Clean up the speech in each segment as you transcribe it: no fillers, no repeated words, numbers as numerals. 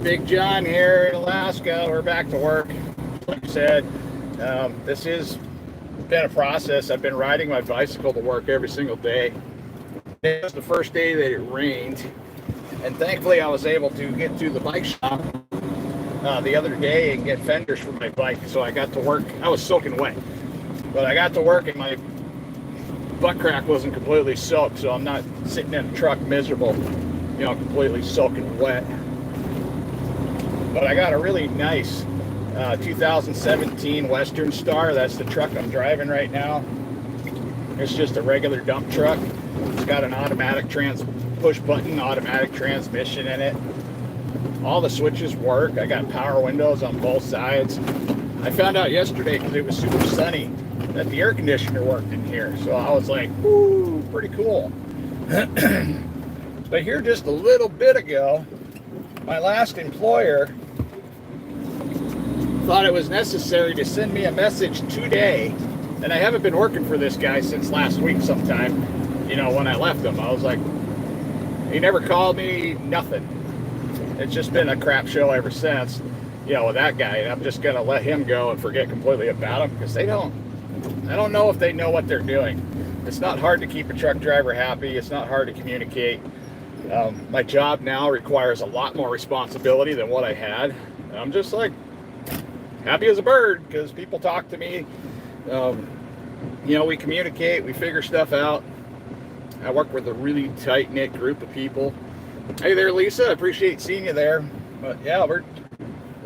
Big John here in Alaska. We're back to work. Like I said, this has been a process. I've been riding my bicycle to work every single day. It was the first day that it rained, and thankfully I was able to get to the bike shop the other day and get fenders for my bike. So I got to work. I was soaking wet, but I got to work and my butt crack wasn't completely soaked, so I'm not sitting in a truck miserable, completely soaking wet. But I got a really nice 2017 Western Star. That's the truck I'm driving right now. It's just a regular dump truck. It's got an automatic push button automatic transmission in it. All the switches work. I got power windows on both sides. I found out yesterday, because it was super sunny, that the air conditioner worked in here. So I was like, ooh, pretty cool. But here just a little bit ago, my last employer thought it was necessary to send me a message today. And I haven't been working for this guy since last week sometime, when I left him. I was like, he never called me, nothing. It's just been a crap show ever since, with that guy. And I'm just going to let him go and forget completely about him, because I don't know if they know what they're doing. It's not hard to keep a truck driver happy. It's not hard to communicate. My job now requires a lot more responsibility than what I had. And I'm just like happy as a bird, because people talk to me. We communicate, we figure stuff out. I work with a really tight-knit group of people. Hey there, Lisa. I appreciate seeing you there. But yeah, we're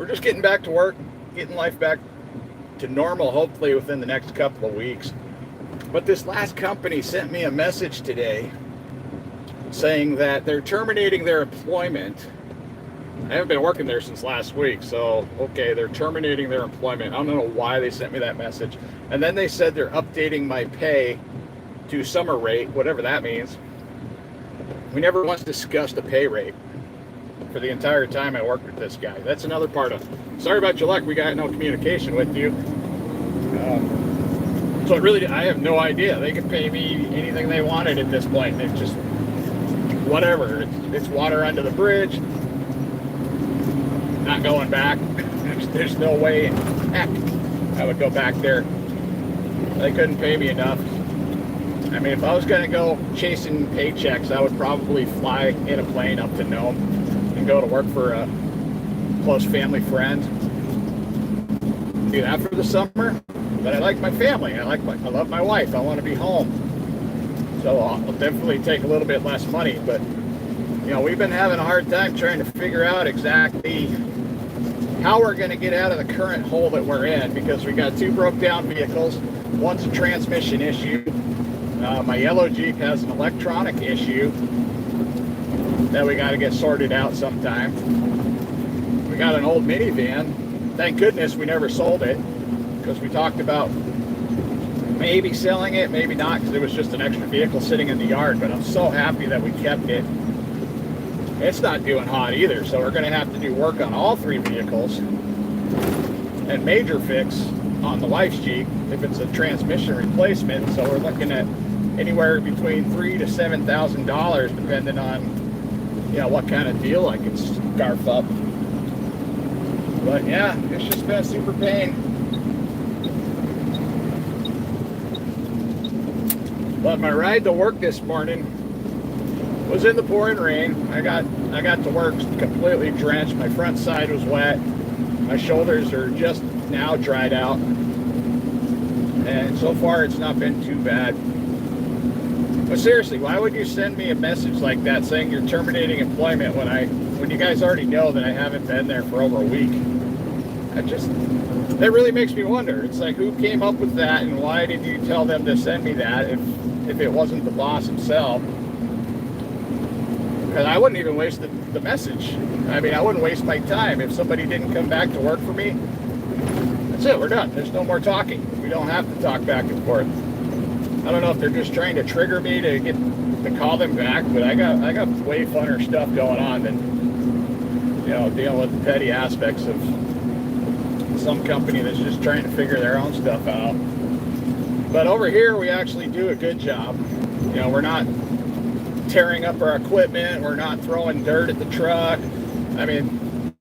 just getting back to work, getting life back to normal, hopefully within the next couple of weeks. But this last company sent me a message today saying that they're terminating their employment. I haven't been working there since last week, so okay, they're terminating their employment. I don't know why they sent me that message. And then they said they're updating my pay to summer rate, whatever that means. We never once discussed a pay rate for the entire time I worked with this guy. That's another part of, sorry about your luck, we got no communication with you. So I have no idea. They could pay me anything they wanted at this point. It's just whatever. It's water under the bridge. Not going back. There's no way, heck, I would go back there. They couldn't pay me enough. I mean, if I was going to go chasing paychecks, I would probably fly in a plane up to Nome and go to work for a close family friend. Do that for the summer. But I like my family. I love my wife. I want to be home. So I'll definitely take a little bit less money. But, we've been having a hard time trying to figure out exactly how we're going to get out of the current hole that we're in, because we got two broke down vehicles. One's a transmission issue. My yellow Jeep has an electronic issue that we got to get sorted out sometime. We got an old minivan. Thank goodness we never sold it, because we talked about maybe selling it, maybe not, because it was just an extra vehicle sitting in the yard. But I'm so happy that we kept it. It's not doing hot either, so we're going to have to do work on all three vehicles and major fix on the wife's Jeep if it's a transmission replacement. So we're looking at anywhere between $3,000 to $7,000, depending on what kind of deal I can scarf up. But yeah, it's just been a super pain. But my ride to work this morning was in the pouring rain. I got to work completely drenched. My front side was wet. My shoulders are just now dried out. And so far it's not been too bad. But seriously, why would you send me a message like that saying you're terminating employment when you guys already know that I haven't been there for over a week? That really makes me wonder. It's like, who came up with that, and why did you tell them to send me that if it wasn't the boss himself? Because I wouldn't even waste the message. I mean, I wouldn't waste my time. If somebody didn't come back to work for me, that's it, we're done. There's no more talking. We don't have to talk back and forth. I don't know if they're just trying to trigger me to call them back, but I got way funner stuff going on than dealing with the petty aspects of some company that's just trying to figure their own stuff out. But over here, we actually do a good job. We're not tearing up our equipment. We're not throwing dirt at the truck. I mean,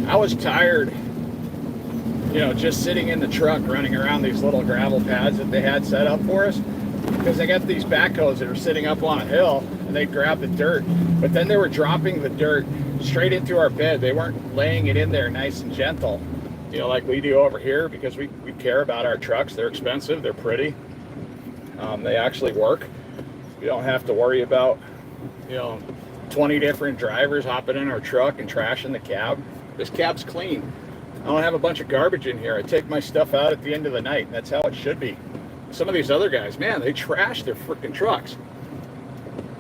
I was tired, just sitting in the truck running around these little gravel pads that they had set up for us, because they got these backhoes that are sitting up on a hill and they grab the dirt, but then they were dropping the dirt straight into our bed. They weren't laying it in there nice and gentle, like we do over here, because we care about our trucks. They're expensive, they're pretty, they actually work. We don't have to worry about 20 different drivers hopping in our truck and trashing the cab. This cab's clean. I don't have a bunch of garbage in here. I take my stuff out at the end of the night, and that's how it should be. Some of these other guys, man, they trash their freaking trucks.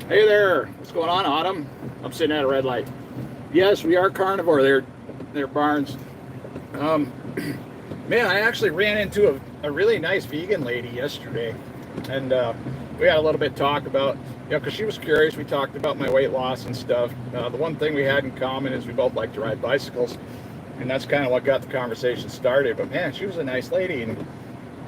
Hey there, what's going on, Autumn? I'm sitting at a red light. Yes, we are carnivore. They're barns. Man, I actually ran into a really nice vegan lady yesterday, and we had a little bit of talk about, because she was curious. We talked about my weight loss and stuff. The one thing we had in common is we both like to ride bicycles, and that's kind of what got the conversation started. But man, she was a nice lady,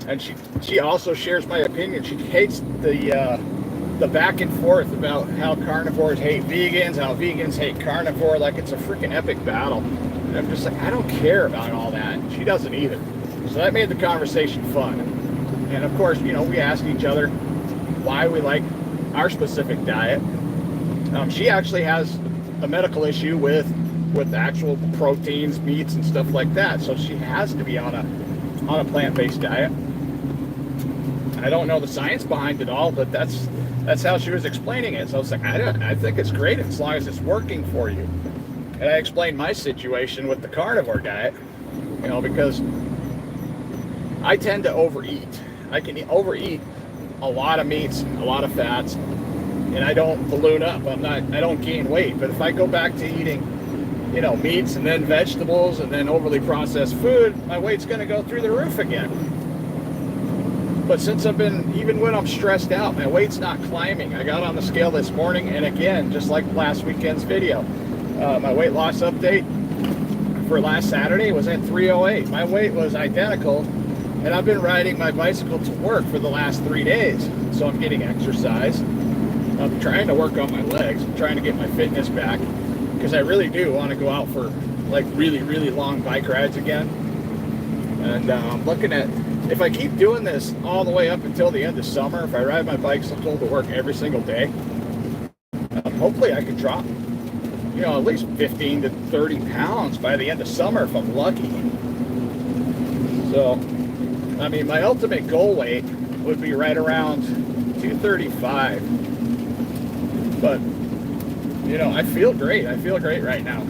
and she also shares my opinion. She hates the back and forth about how carnivores hate vegans, how vegans hate carnivore, like it's a freaking epic battle. And I'm just like, I don't care about all that. She doesn't either. So that made the conversation fun. And of course, we asked each other why we like our specific diet. She actually has a medical issue with actual proteins, meats, and stuff like that. So she has to be on a plant-based diet. I don't know the science behind it all, but that's how she was explaining it. So I was like, I think it's great as long as it's working for you. And I explained my situation with the carnivore diet, because I tend to overeat. I can overeat a lot of meats, a lot of fats, and I don't balloon up. I don't gain weight. But if I go back to eating, meats and then vegetables and then overly processed food, my weight's going to go through the roof again. But since even when I'm stressed out, my weight's not climbing. I got on the scale this morning, and again, just like last weekend's video, my weight loss update for last Saturday was at 308. My weight was identical, and I've been riding my bicycle to work for the last 3 days. So I'm getting exercise. I'm trying to work on my legs. I'm trying to get my fitness back, because I really do want to go out for like really, really long bike rides again. And I'm looking at, if I keep doing this all the way up until the end of summer, if I ride my bicycle to work every single day, hopefully I can drop, at least 15 to 30 pounds by the end of summer if I'm lucky. So, I mean, my ultimate goal weight would be right around 235. But, I feel great. I feel great right now.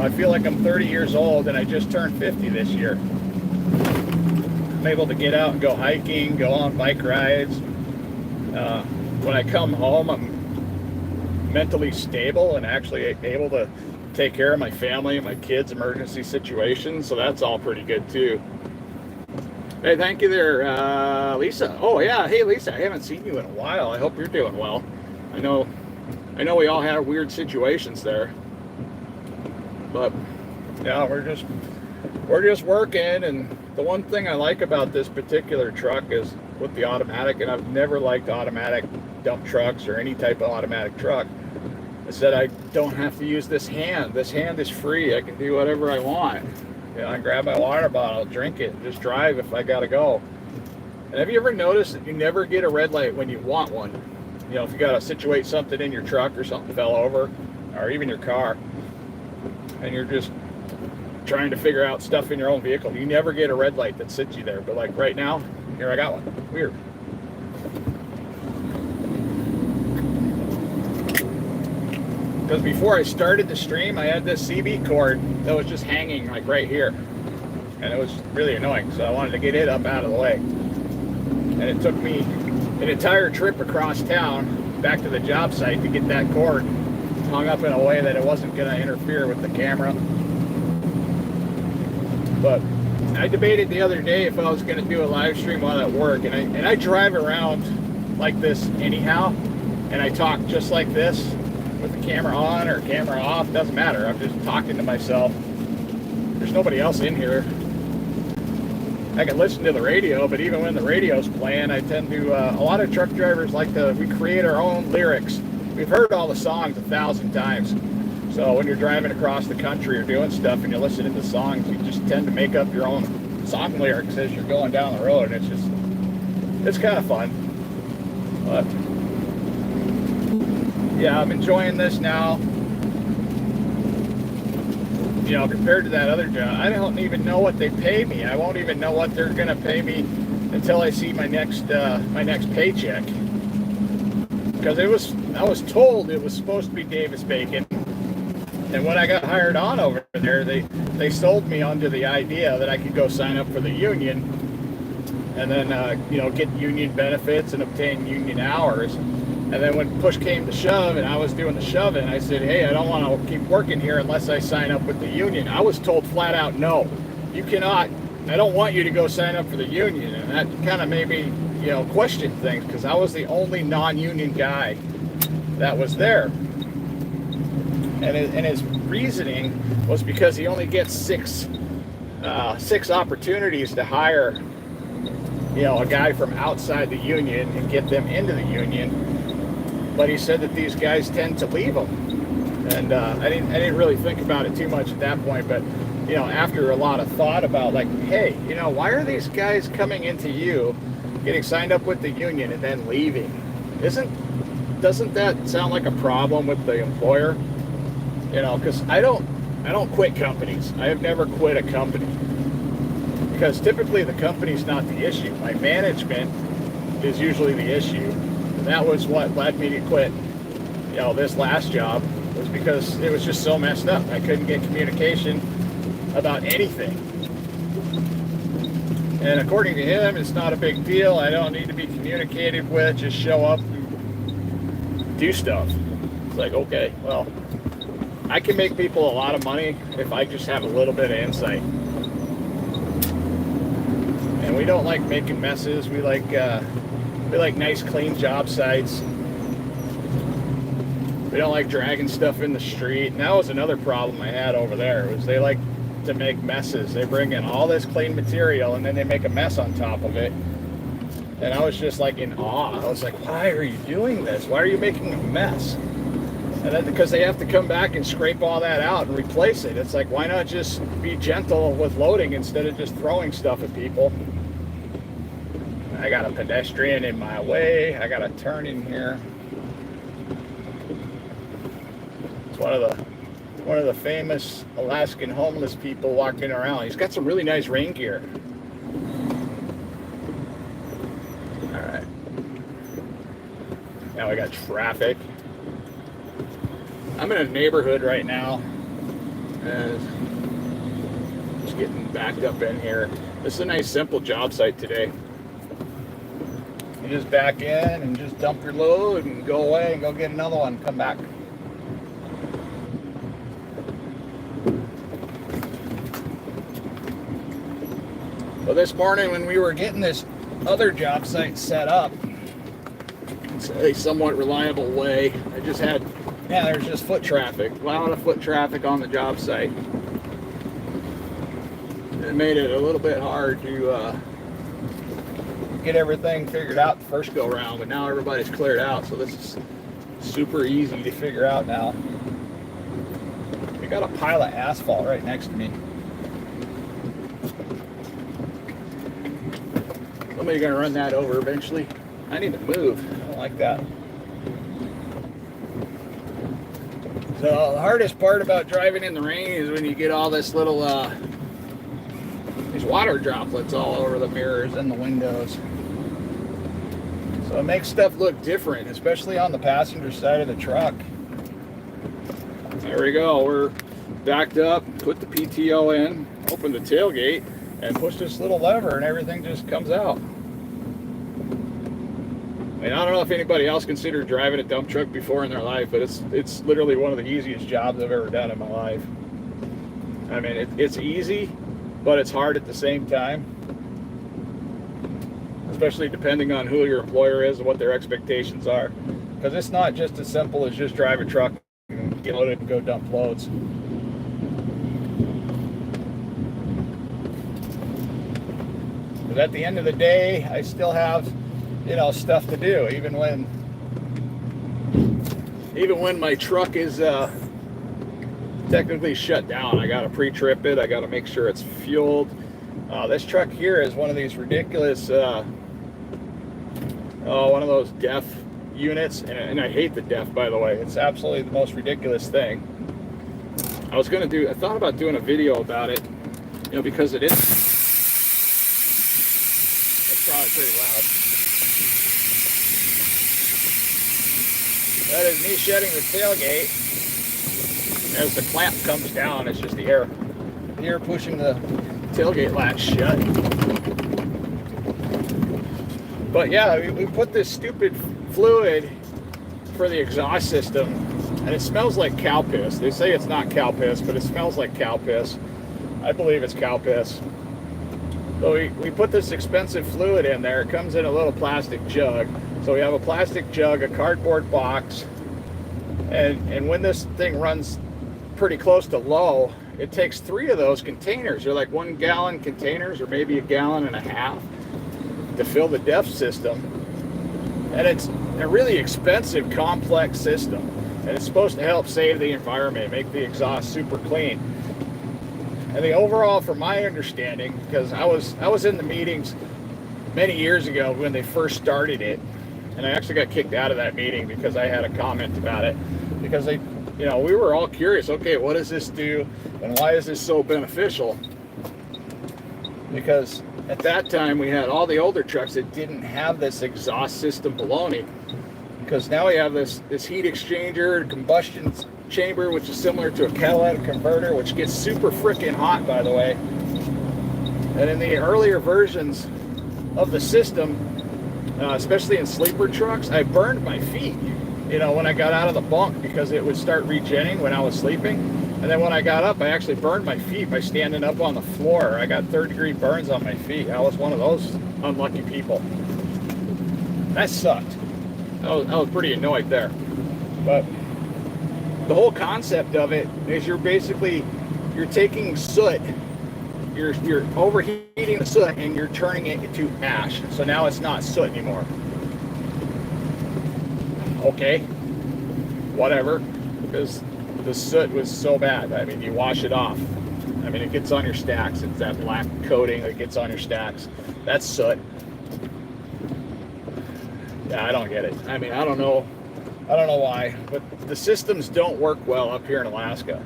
I feel like I'm 30 years old and I just turned 50 this year. I'm able to get out and go hiking, go on bike rides. When I come home, I'm mentally stable and actually able to take care of my family and my kids' emergency situations. So that's all pretty good too. Hey, thank you there, Lisa. Oh yeah, hey Lisa, I haven't seen you in a while. I hope you're doing well. I know we all have weird situations there, but yeah, we're just working. And the one thing I like about this particular truck is with the automatic, and I've never liked automatic dump trucks or any type of automatic truck, is that I don't have to use this hand. This hand is free. I can do whatever I want. I grab my water bottle, drink it, and just drive if I gotta go. And have you ever noticed that you never get a red light when you want one? If you gotta situate something in your truck or something fell over, or even your car, and you're just trying to figure out stuff in your own vehicle, you never get a red light that sits you there. But like right now, here I got one. Weird. Because before I started the stream, I had this CB cord that was just hanging like right here, and it was really annoying, so I wanted to get it up out of the way. And it took me an entire trip across town back to the job site to get that cord hung up in a way that it wasn't going to interfere with the camera. But I debated the other day if I was going to do a live stream while at work, and I drive around like this anyhow, and I talk just like this with the camera on or camera off, doesn't matter. I'm just talking to myself. There's nobody else in here. I can listen to the radio, but even when the radio's playing, I tend to, a lot of truck drivers like we create our own lyrics. We've heard all the songs 1,000 times. So when you're driving across the country or doing stuff and you're listening to songs, you just tend to make up your own song lyrics as you're going down the road. And it's kind of fun. But yeah, I'm enjoying this now. You know, compared to that other job, I don't even know what they pay me. I won't even know what they're going to pay me until I see my next paycheck. Because I was told it was supposed to be Davis-Bacon. And when I got hired on over there, they sold me under the idea that I could go sign up for the union and then, you know, get union benefits and obtain union hours. And then when push came to shove and I was doing the shoving, I said, hey, I don't want to keep working here unless I sign up with the union. I was told flat out, no, you cannot. I don't want you to go sign up for the union. And that kind of made me, you know, question things because I was the only non-union guy that was there. And his reasoning was because he only gets six opportunities to hire, you know, a guy from outside the union and get them into the union. But he said that these guys tend to leave them. And I didn't really think about it too much at that point. But, you know, after a lot of thought about like, hey, you know, why are these guys coming into you, getting signed up with the union and then leaving? Doesn't that sound like a problem with the employer? You know, because I don't quit companies. I have never quit a company because typically the company's not the issue. My management is usually the issue. And that was what led me to quit, you know, this last job, was because it was just so messed up. I couldn't get communication about anything. And according to him, it's not a big deal. I don't need to be communicated with. Just show up and do stuff. It's like, okay, well, I can make people a lot of money if I just have a little bit of insight. And we don't like making messes. We like nice, clean job sites. We don't like dragging stuff in the street. And that was another problem I had over there, was they like to make messes. They bring in all this clean material and then they make a mess on top of it. And I was just like in awe. I was like, why are you doing this? Why are you making a mess? And then because they have to come back and scrape all that out and replace it. It's like, why not just be gentle with loading instead of just throwing stuff at people? I got a pedestrian in my way. I got to turn in here. It's one of the famous Alaskan homeless people walking around. He's got some really nice rain gear. All right. Now we got traffic. I'm in a neighborhood right now, and just getting backed up in here. This is a nice simple job site today. You just back in and just dump your load and go away and go get another one, come back. Well, this morning when we were getting this other job site set up, it's a somewhat reliable way. I just had, there's just foot traffic, a lot of foot traffic on the job site. It made it a little bit hard to get everything figured out the first go round, but now everybody's cleared out, so this is super easy to figure out now. We got a pile of asphalt right next to me. Somebody's gonna run that over eventually. I need to move. I don't like that. So the hardest part about driving in the rain is when you get all this little these water droplets all over the mirrors and the windows. So it makes stuff look different, especially on the passenger side of the truck. There we go. We're backed up, put the PTO in, open the tailgate, and push this little lever and everything just comes out. I mean, I don't know if anybody else considered driving a dump truck before in their life, but it's literally one of the easiest jobs I've ever done in my life. I mean, it's easy, but it's hard at the same time. Especially depending on who your employer is and what their expectations are. Because it's not just as simple as just drive a truck and get loaded and go dump loads. But at the end of the day, I still have, stuff to do, even when my truck is technically shut down. I got to pre-trip it. I got to make sure it's fueled. This truck here is one of these ridiculous, one of those DEF units, and I hate the DEF, by the way. It's absolutely the most ridiculous thing. I thought about doing a video about it, because it's probably pretty loud. That is me shutting the tailgate. As the clamp comes down, it's just the air pushing the tailgate latch shut. But yeah, we put this stupid fluid for the exhaust system, and it smells like cow piss. They say it's not cow piss, but it smells like cow piss. I believe it's cow piss. So we put this expensive fluid in there. It comes in a little plastic jug. So we have a plastic jug, a cardboard box, and when this thing runs pretty close to low, it takes 3 of those containers. They're like 1 gallon containers, or maybe 1.5 gallons, to fill the DEF system. And it's a really expensive, complex system, and it's supposed to help save the environment, make the exhaust super clean. And the overall, from my understanding, because I was in the meetings many years ago when they first started it, and I actually got kicked out of that meeting because I had a comment about it, because we were all curious, okay, what does this do, and why is this so beneficial? Because at that time we had all the older trucks that didn't have this exhaust system baloney, because now we have this heat exchanger, combustion chamber, which is similar to a catalytic converter, which gets super freaking hot, by the way. And in the earlier versions of the system, especially in sleeper trucks, I burned my feet, when I got out of the bunk, because it would start regenning when I was sleeping. And then when I got up, I actually burned my feet by standing up on the floor. I got 3rd-degree burns on my feet. I was one of those unlucky people. That sucked. I was pretty annoyed there. But the whole concept of it is you're taking soot, you're overheating the soot, and you're turning it into ash. So now it's not soot anymore. Okay, whatever, because the soot was so bad. I mean, you wash it off. I mean, it gets on your stacks. It's that black coating that gets on your stacks. That's soot. Yeah, I don't get it. I mean, I don't know why, but the systems don't work well up here in Alaska.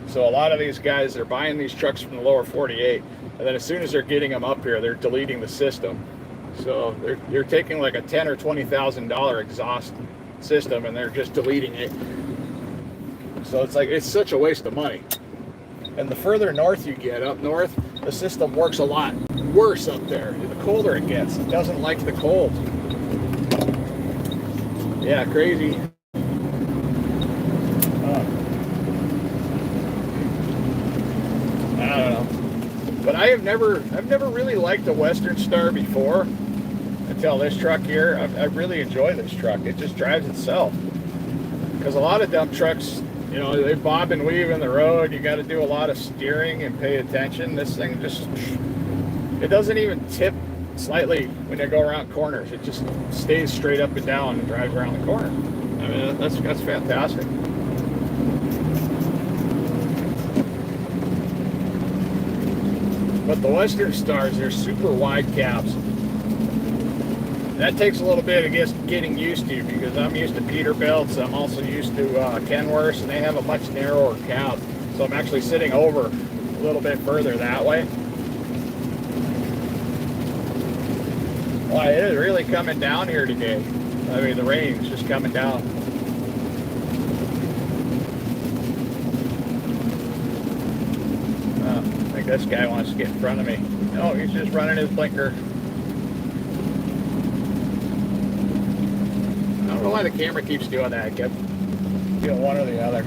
So a lot of these guys, they're buying these trucks from the lower 48, and then as soon as they're getting them up here, they're deleting the system. So they're taking like a $10,000 or $20,000 exhaust system, and they're just deleting it. So it's such a waste of money. And the further north you get, up north, the system works a lot worse up there. The colder it gets, it doesn't like the cold. Yeah, crazy. I don't know. But I've never really liked the Western Star before, until this truck here. I really enjoy this truck. It just drives itself. Because a lot of dump trucks, they bob and weave in the road. You got to do a lot of steering and pay attention. This thing it doesn't even tip slightly when you go around corners. It just stays straight up and down and drives around the corner. I mean, that's fantastic. But the Western Stars, they're super wide cabs. That takes a little bit of getting used to, because I'm used to Peterbilts. I'm also used to Kenworths, and they have a much narrower cab. So I'm actually sitting over a little bit further that way. Wow, it is really coming down here today. I mean, the rain's just coming down. I think this guy wants to get in front of me. No, he's just running his blinker. I don't know why the camera keeps doing that. It kept doing one or the other.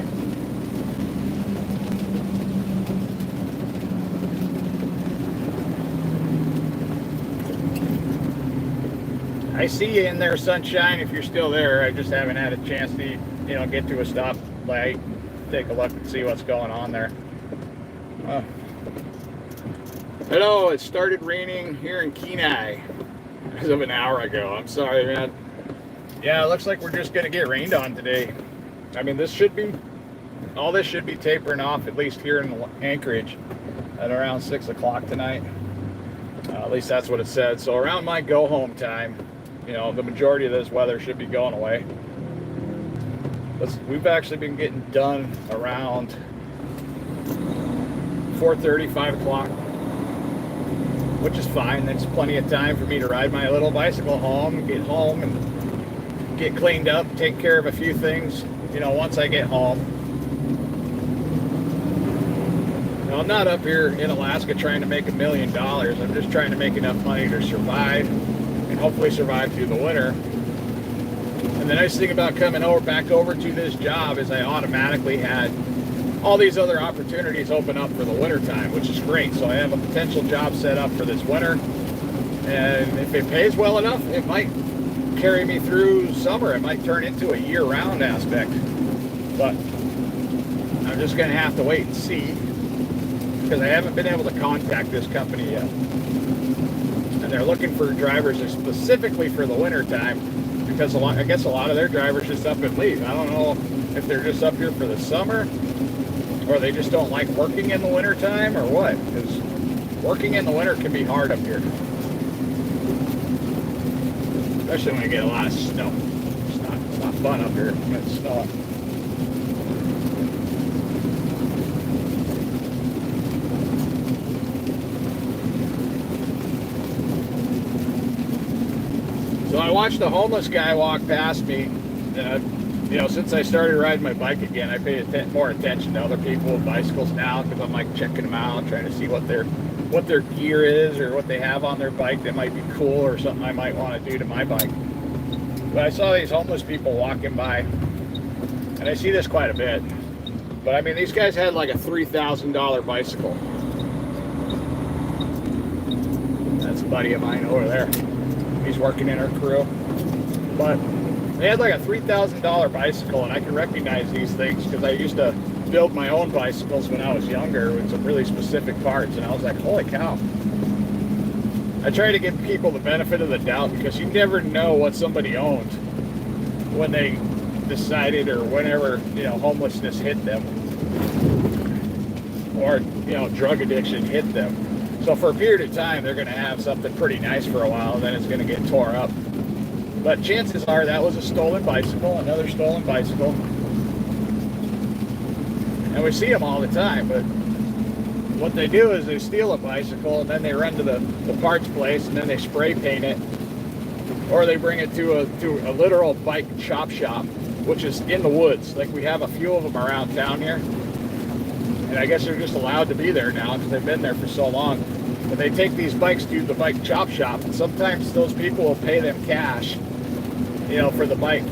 I see you in there, Sunshine, if you're still there. I just haven't had a chance to, get to a stoplight, take a look and see what's going on there. Hello, it started raining here in Kenai as of an hour ago. I'm sorry, man. Yeah, it looks like we're just going to get rained on today. I mean, this should be all this should be tapering off, at least here in Anchorage, at around 6 o'clock tonight. At least that's what it said. So around my go home time, you know, the majority of this weather should be going away. We've actually been getting done around 4:30, 5 o'clock, which is fine. That's plenty of time for me to ride my little bicycle home, get home and get cleaned up, take care of a few things, you know, once I get home. Now, I'm not up here in Alaska trying to make $1 million. I'm just trying to make enough money to survive and hopefully survive through the winter. And the nice thing about coming back over to this job is I automatically had all these other opportunities open up for the winter time, which is great. So I have a potential job set up for this winter, and if it pays well enough, it might carry me through summer. It might turn into a year-round aspect, but I'm just going to have to wait and see, because I haven't been able to contact this company yet, and they're looking for drivers specifically for the winter time, because I guess a lot of their drivers just up and leave. I don't know if they're just up here for the summer, or they just don't like working in the winter time, or what, because working in the winter can be hard up here, especially when you get a lot of snow. It's not fun up here when it's snowing. So I watched a homeless guy walk past me, and you know, since I started riding my bike again, I pay more attention to other people with bicycles now, because I'm like checking them out, trying to see what their gear is, or what they have on their bike that might be cool, or something I might want to do to my bike. But I saw these homeless people walking by, and I see this quite a bit. But I mean, these guys had like a $3,000 bicycle. That's a buddy of mine over there. He's working in our crew. But they had like a $3,000 bicycle, and I can recognize these things because I used to build my own bicycles when I was younger with some really specific parts, and I was like, holy cow. I try to give people the benefit of the doubt, because you never know what somebody owned when they decided, or whenever, you know, homelessness hit them, or, you know, drug addiction hit them. So for a period of time, they're going to have something pretty nice for a while, and then it's going to get tore up. But chances are that was a stolen bicycle, another stolen bicycle. And we see them all the time, but what they do is they steal a bicycle, and then they run to the parts place, and then they spray paint it, or they bring it to a literal bike shop, which is in the woods. Like, we have a few of them around town here, and I guess they're just allowed to be there now because they've been there for so long. But they take these bikes to the bike shop, and sometimes those people will pay them cash, you know, for the bike.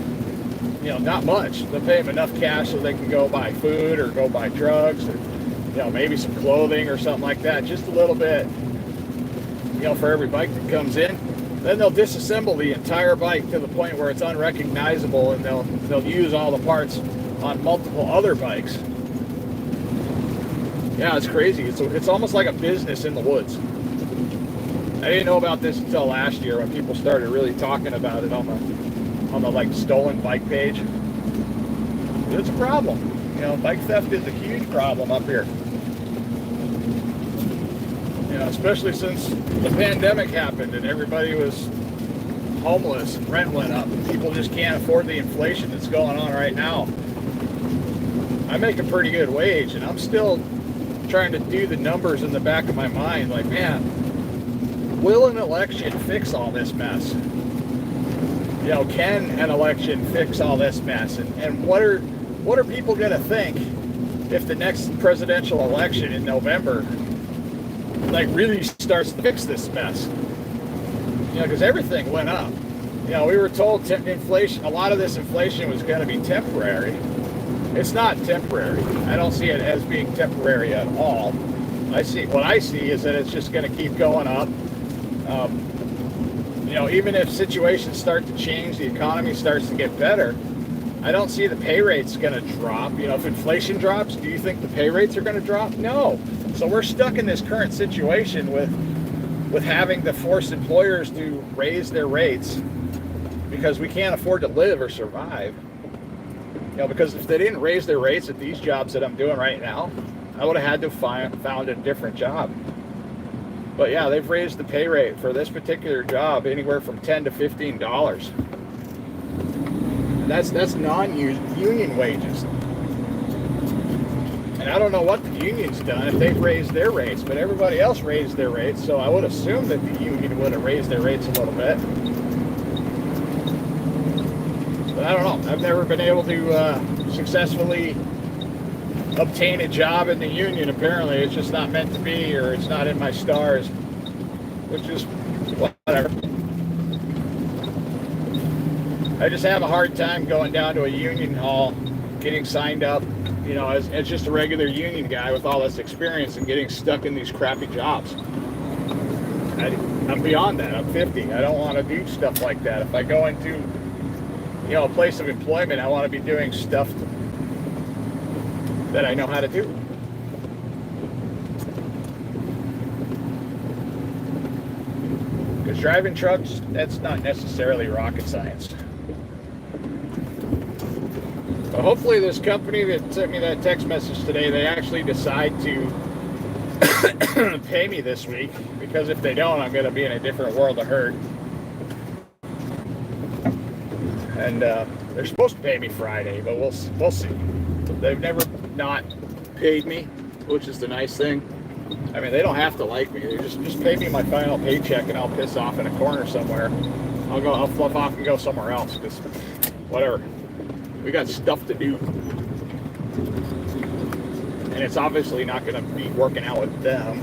You know, not much. They'll pay them enough cash so they can go buy food, or go buy drugs, or, you know, maybe some clothing or something like that, just a little bit, you know, for every bike that comes in. Then they'll disassemble the entire bike to the point where it's unrecognizable, and they'll use all the parts on multiple other bikes. Yeah, it's crazy. It's almost like a business in the woods. I didn't know about this until last year, when people started really talking about it on the like stolen bike page. It's a problem. You know, bike theft is a huge problem up here. You know, especially since the pandemic happened and everybody was homeless and rent went up, and people just can't afford the inflation that's going on right now. I make a pretty good wage, and I'm still trying to do the numbers in the back of my mind, like, man, will an election fix all this mess? You know, can an election fix all this mess? And what are people going to think if the next presidential election in November, like, really starts to fix this mess? You know, because everything went up. You know, we were told inflation, a lot of this inflation was going to be temporary. It's not temporary. I don't see it as being temporary at all. What I see is that it's just going to keep going up. You know, even if situations start to change, the economy starts to get better, I don't see the pay rates going to drop. You know, if inflation drops, do you think the pay rates are going to drop? No. So we're stuck in this current situation with having to force employers to raise their rates because we can't afford to live or survive. because if they didn't raise their rates at these jobs that I'm doing right now, I would have had to found a different job. But yeah, they've raised the pay rate for this particular job anywhere from $10 to $15. And that's non-union wages. And I don't know what the union's done if they've raised their rates, but everybody else raised their rates, so I would assume that the union would have raised their rates a little bit. But I don't know. I've never been able to successfully obtain a job in the union. Apparently it's just not meant to be, or it's not in my stars, which is whatever. I just have a hard time going down to a union hall, getting signed up, as just a regular union guy with all this experience and getting stuck in these crappy jobs. I'm beyond that. I'm 50. I don't want to do stuff like that. If I go into a place of employment, I want to be doing stuff that I know how to do. Because driving trucks, that's not necessarily rocket science. But hopefully this company that sent me that text message today, they actually decide to pay me this week, because if they don't, I'm going to be in a different world of hurt. And they're supposed to pay me Friday, but we'll see. They've never not paid me, which is the nice thing. I mean, they don't have to like me. They just pay me my final paycheck, and I'll piss off in a corner somewhere. I'll fluff off and go somewhere else, because whatever. We got stuff to do. And it's obviously not going to be working out with them.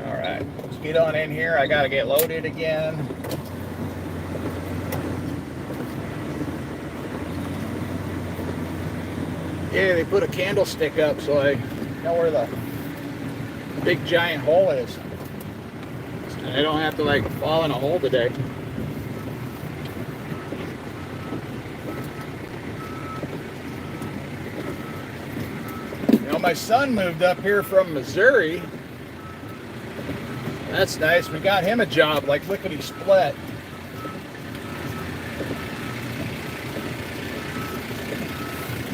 All right, let's get on in here. I got to get loaded again. Yeah, they put a candlestick up so I know where the big giant hole is. I don't have to fall in a hole today. My son moved up here from Missouri. That's nice. We got him a job like lickety split.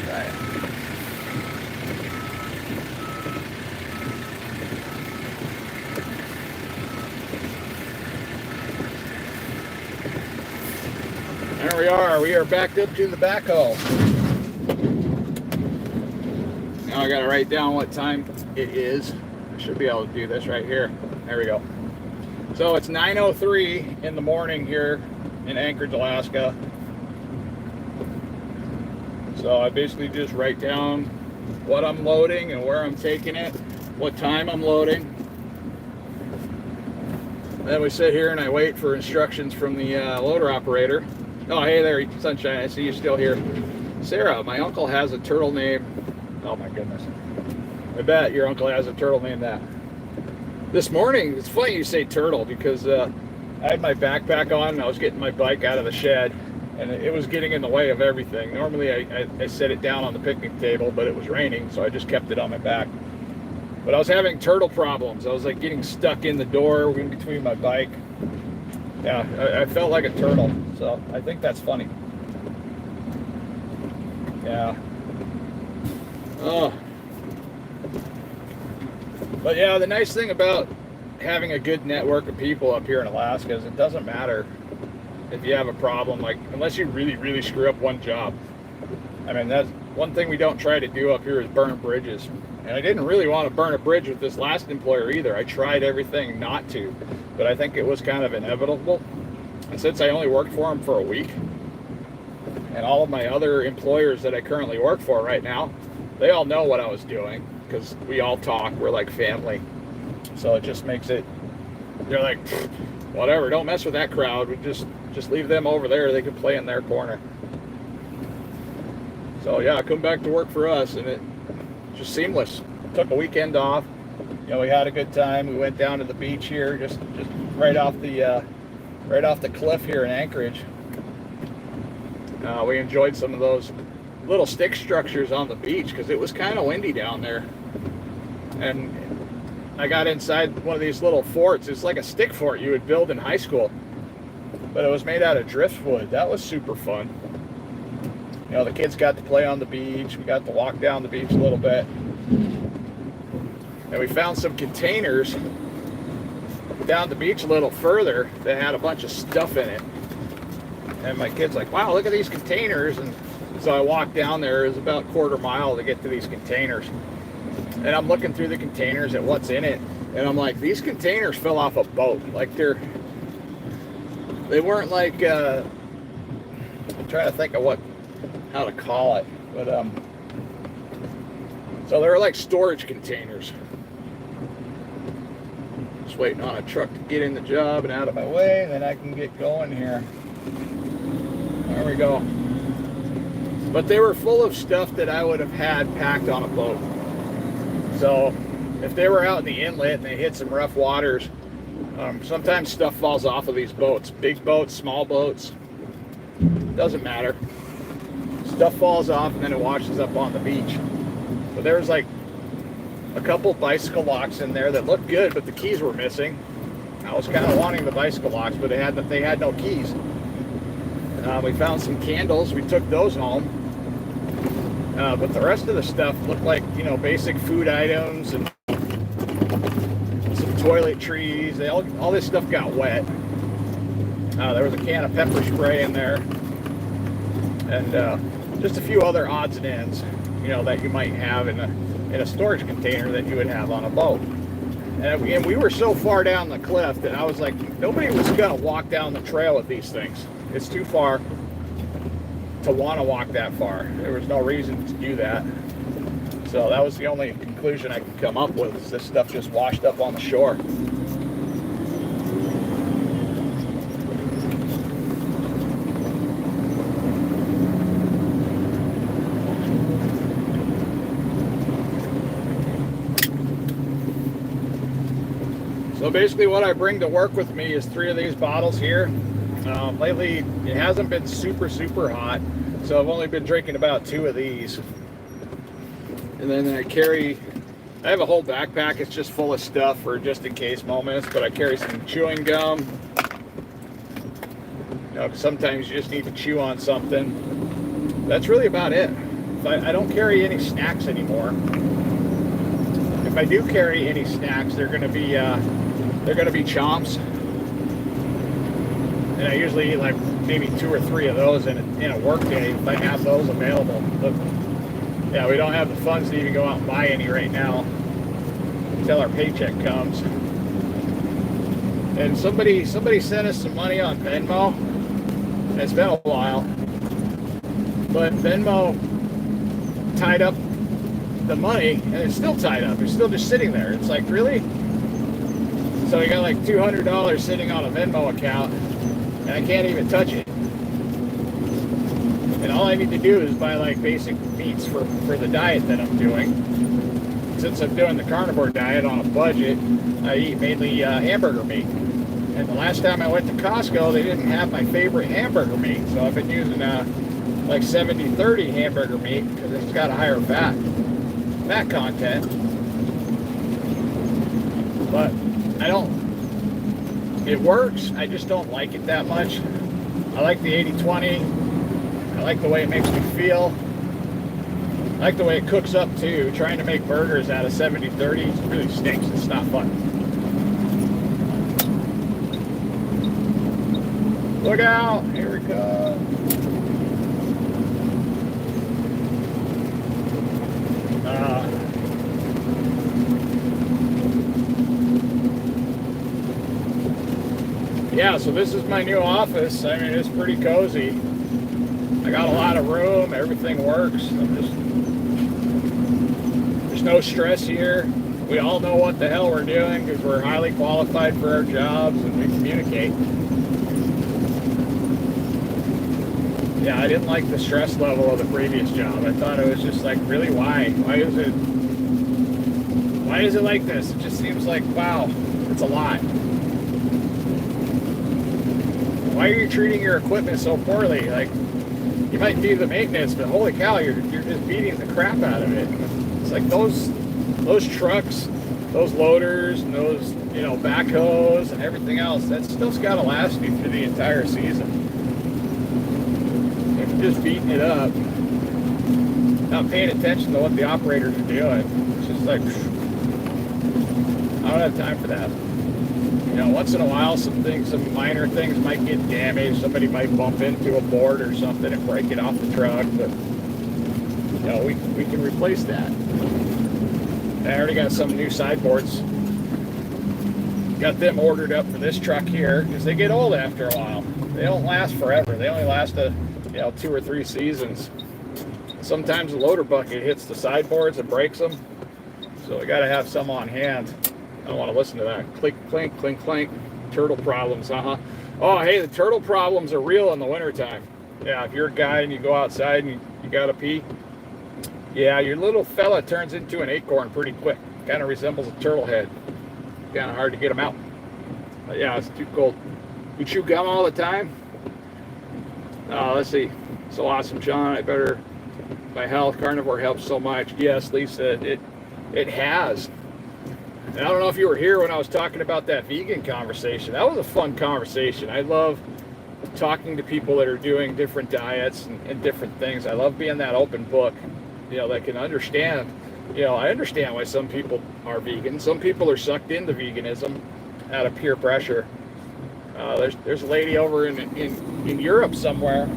Right. There we are. We are backed up to the backhoe. Now I gotta write down what time it is. I should be able to do this right here. There we go. So it's 9:03 in the morning here in Anchorage, Alaska. So I basically just write down what I'm loading and where I'm taking it, what time I'm loading. Then we sit here and I wait for instructions from the loader operator. Oh, hey there, Sunshine, I see you still here. Sarah, my uncle has a turtle named... Oh my goodness. I bet your uncle has a turtle named that. This morning, it's funny you say turtle, because I had my backpack on and I was getting my bike out of the shed, and it was getting in the way of everything. Normally I set it down on the picnic table, but it was raining, so I just kept it on my back. But I was having turtle problems. I was getting stuck in the door in between my bike. Yeah, I felt like a turtle, so I think that's funny. Yeah. Oh. But yeah, the nice thing about having a good network of people up here in Alaska is it doesn't matter if you have a problem, unless you really, really screw up one job. I mean, that's one thing we don't try to do up here is burn bridges. And I didn't really want to burn a bridge with this last employer either. I tried everything not to, but I think it was kind of inevitable. And since I only worked for them for a week, and all of my other employers that I currently work for right now, they all know what I was doing, because we all talk. We're like family. So it just makes it, they're like, whatever, don't mess with that crowd. We just leave them over there. They can play in their corner. So yeah, I come back to work for us, and it just seamless. Took a weekend off. We had a good time. We went down to the beach here, just right off the cliff here in Anchorage. We enjoyed some of those little stick structures on the beach because it was kind of windy down there. And I got inside one of these little forts. It's like a stick fort you would build in high school. but it was made out of driftwood. That was super fun. You know, the kids got to play on the beach. We got to walk down the beach a little bit. And we found some containers down the beach a little further that had a bunch of stuff in it. And my kid's like, wow, look at these containers. And so I walked down there. It was about a quarter mile to get to these containers. And I'm looking through the containers at what's in it. And I'm like, these containers fell off a boat. Like they weren't like, I'm trying to think of how to call it. But, so they were like storage containers. Just waiting on a truck to get in the job and out of my way, and then I can get going here. There we go. But they were full of stuff that I would have had packed on a boat. So if they were out in the inlet and they hit some rough waters, sometimes stuff falls off of these boats. Big boats, small boats, doesn't matter. Stuff falls off and then it washes up on the beach. But there was like a couple bicycle locks in there that looked good, but the keys were missing. I was kind of wanting the bicycle locks, but they had no keys. We found some candles. We took those home. But the rest of the stuff looked like, you know, basic food items and some toiletries. All this stuff got wet. There was a can of pepper spray in there. And just a few other odds and ends, you know, that you might have in a storage container that you would have on a boat. And we were so far down the cliff that I was like, nobody was going to walk down the trail with these things. It's too far to want to walk that far. There was no reason to do that. So that was the only conclusion I could come up with, is this stuff just washed up on the shore. So basically what I bring to work with me is 3 of these bottles here. Lately it hasn't been super hot, so I've only been drinking about 2 of these. And then I have a whole backpack. It's just full of stuff for just in case moments, but I carry some chewing gum. You know, 'cause sometimes you just need to chew on something. That's really about it. I don't carry any snacks anymore. If I do carry any snacks, they're gonna be chomps. And I usually eat like maybe 2 or 3 of those in a work day if I have those available. But yeah, we don't have the funds to even go out and buy any right now until our paycheck comes. And somebody sent us some money on Venmo. And it's been a while, but Venmo tied up the money, and it's still tied up. It's still just sitting there. It's like, really? So I got like $200 sitting on a Venmo account, and I can't even touch it. And all I need to do is buy like basic meats for the diet that I'm doing. Since I'm doing the carnivore diet on a budget, I eat mainly hamburger meat. And the last time I went to Costco, they didn't have my favorite hamburger meat. So I've been using like 70-30 hamburger meat because it's got a higher fat content. But it works. I just don't like it that much. I like the 80-20. I like the way it makes me feel. I like the way it cooks up too. Trying to make burgers out of 70-30 really stinks. It's not fun. Look out! Here we go. Yeah, so this is my new office. I mean, it's pretty cozy. I got a lot of room. Everything works. There's no stress here. We all know what the hell we're doing because we're highly qualified for our jobs and we communicate. Yeah, I didn't like the stress level of the previous job. I thought it was just like, really, why? Why is it like this? It just seems like, wow, it's a lot. Why are you treating your equipment so poorly? Like, you might do the maintenance, but holy cow, you're just beating the crap out of it. It's like those trucks those loaders and those, backhoes and everything else, that stuff's got to last you through the entire season. If you're just beating it up, not paying attention to what the operators are doing, it's just like, I don't have time for that. Once in a while, some minor things might get damaged. Somebody might bump into a board or something and break it off the truck, but we can replace that. I already got some new sideboards. Got them ordered up for this truck here because they get old after a while. They don't last forever. They only last 2 or 3 seasons. Sometimes the loader bucket hits the sideboards and breaks them, so we got to have some on hand. I don't want to listen to that. Clink, clink, clink, clink. Turtle problems, Oh, hey, the turtle problems are real in the wintertime. Yeah, if you're a guy and you go outside and you got to pee, yeah, your little fella turns into an acorn pretty quick. Kind of resembles a turtle head. Kind of hard to get them out. But yeah, it's too cold. You chew gum all the time? Let's see. So awesome, John. My health, carnivore helps so much. Yes, Lisa, it has. And I don't know if you were here when I was talking about that vegan conversation. That was a fun conversation. I love talking to people that are doing different diets and different things. I love being that open book, that can understand. I understand why some people are vegan. Some people are sucked into veganism out of peer pressure. There's a lady over in Europe somewhere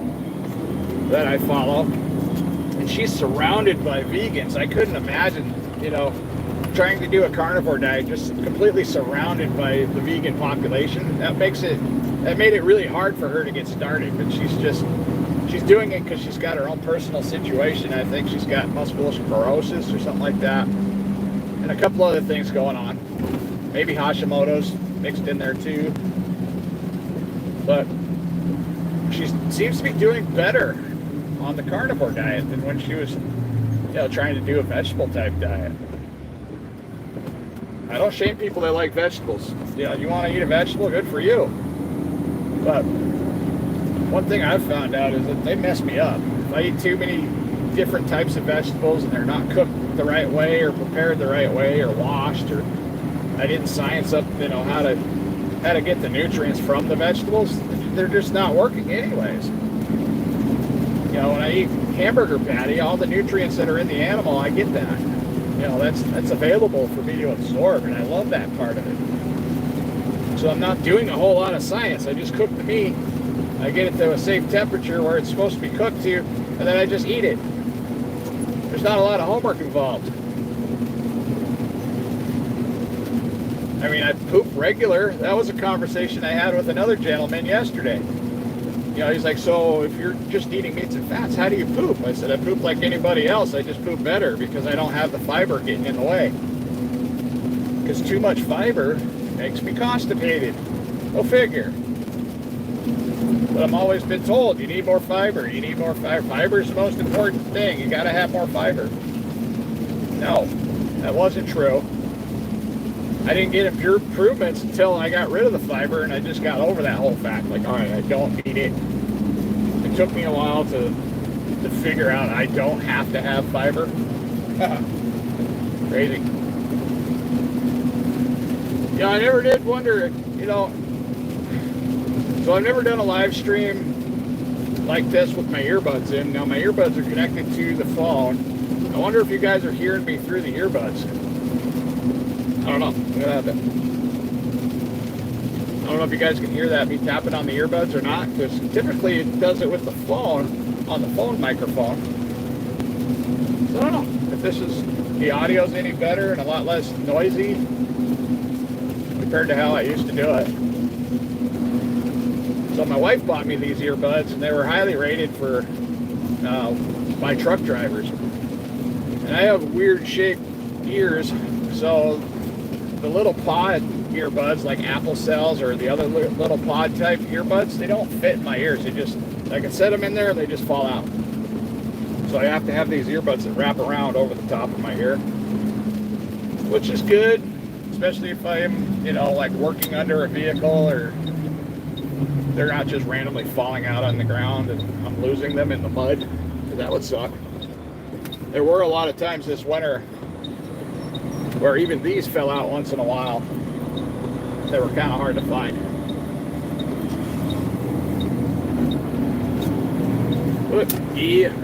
that I follow, and she's surrounded by vegans. I couldn't imagine, trying to do a carnivore diet, just completely surrounded by the vegan population. That made it really hard for her to get started, but she's doing it because she's got her own personal situation. I think she's got multiple sclerosis or something like that, and a couple other things going on. Maybe Hashimoto's mixed in there too, but she seems to be doing better on the carnivore diet than when she was, trying to do a vegetable type diet. I don't shame people that like vegetables. You want to eat a vegetable, good for you. But one thing I've found out is that they mess me up. If I eat too many different types of vegetables and they're not cooked the right way or prepared the right way or washed, or I didn't science up, how to get the nutrients from the vegetables, they're just not working anyways. When I eat hamburger patty, all the nutrients that are in the animal, I get that. That's available for me to absorb, and I love that part of it. So I'm not doing a whole lot of science. I just cook the meat. I get it to a safe temperature where it's supposed to be cooked to, and then I just eat it. There's not a lot of homework involved. I mean, I poop regular. That was a conversation I had with another gentleman yesterday. He's like, so if you're just eating meats and fats, how do you poop? I said, I poop like anybody else. I just poop better because I don't have the fiber getting in the way. Because too much fiber makes me constipated. Go figure. But I'm always been told, you need more fiber. You need more fiber. Fiber is the most important thing. You got to have more fiber. No, that wasn't true. I didn't get improvements until I got rid of the fiber, and I just got over that whole fact. Like, all right, I don't need it. It took me a while to figure out I don't have to have fiber. Crazy. I never did wonder, so I've never done a live stream like this with my earbuds in. Now my earbuds are connected to the phone. I wonder if you guys are hearing me through the earbuds. I don't know. Look at that. I don't know if you guys can hear that, me tapping on the earbuds or not, because typically it does it with the phone, on the phone microphone. So I don't know if the audio's any better and a lot less noisy compared to how I used to do it. So my wife bought me these earbuds, and they were highly rated for by truck drivers. And I have weird shaped ears, so the little pod earbuds like Apple cells or the other little pod type earbuds, they don't fit in my ears. They just, I can set them in there and they just fall out. So I have to have these earbuds that wrap around over the top of my ear, which is good, especially if I'm, like working under a vehicle, or they're not just randomly falling out on the ground and I'm losing them in the mud, because that would suck. There were a lot of times this winter where even these fell out once in a while. They were kind of hard to find. But yeah,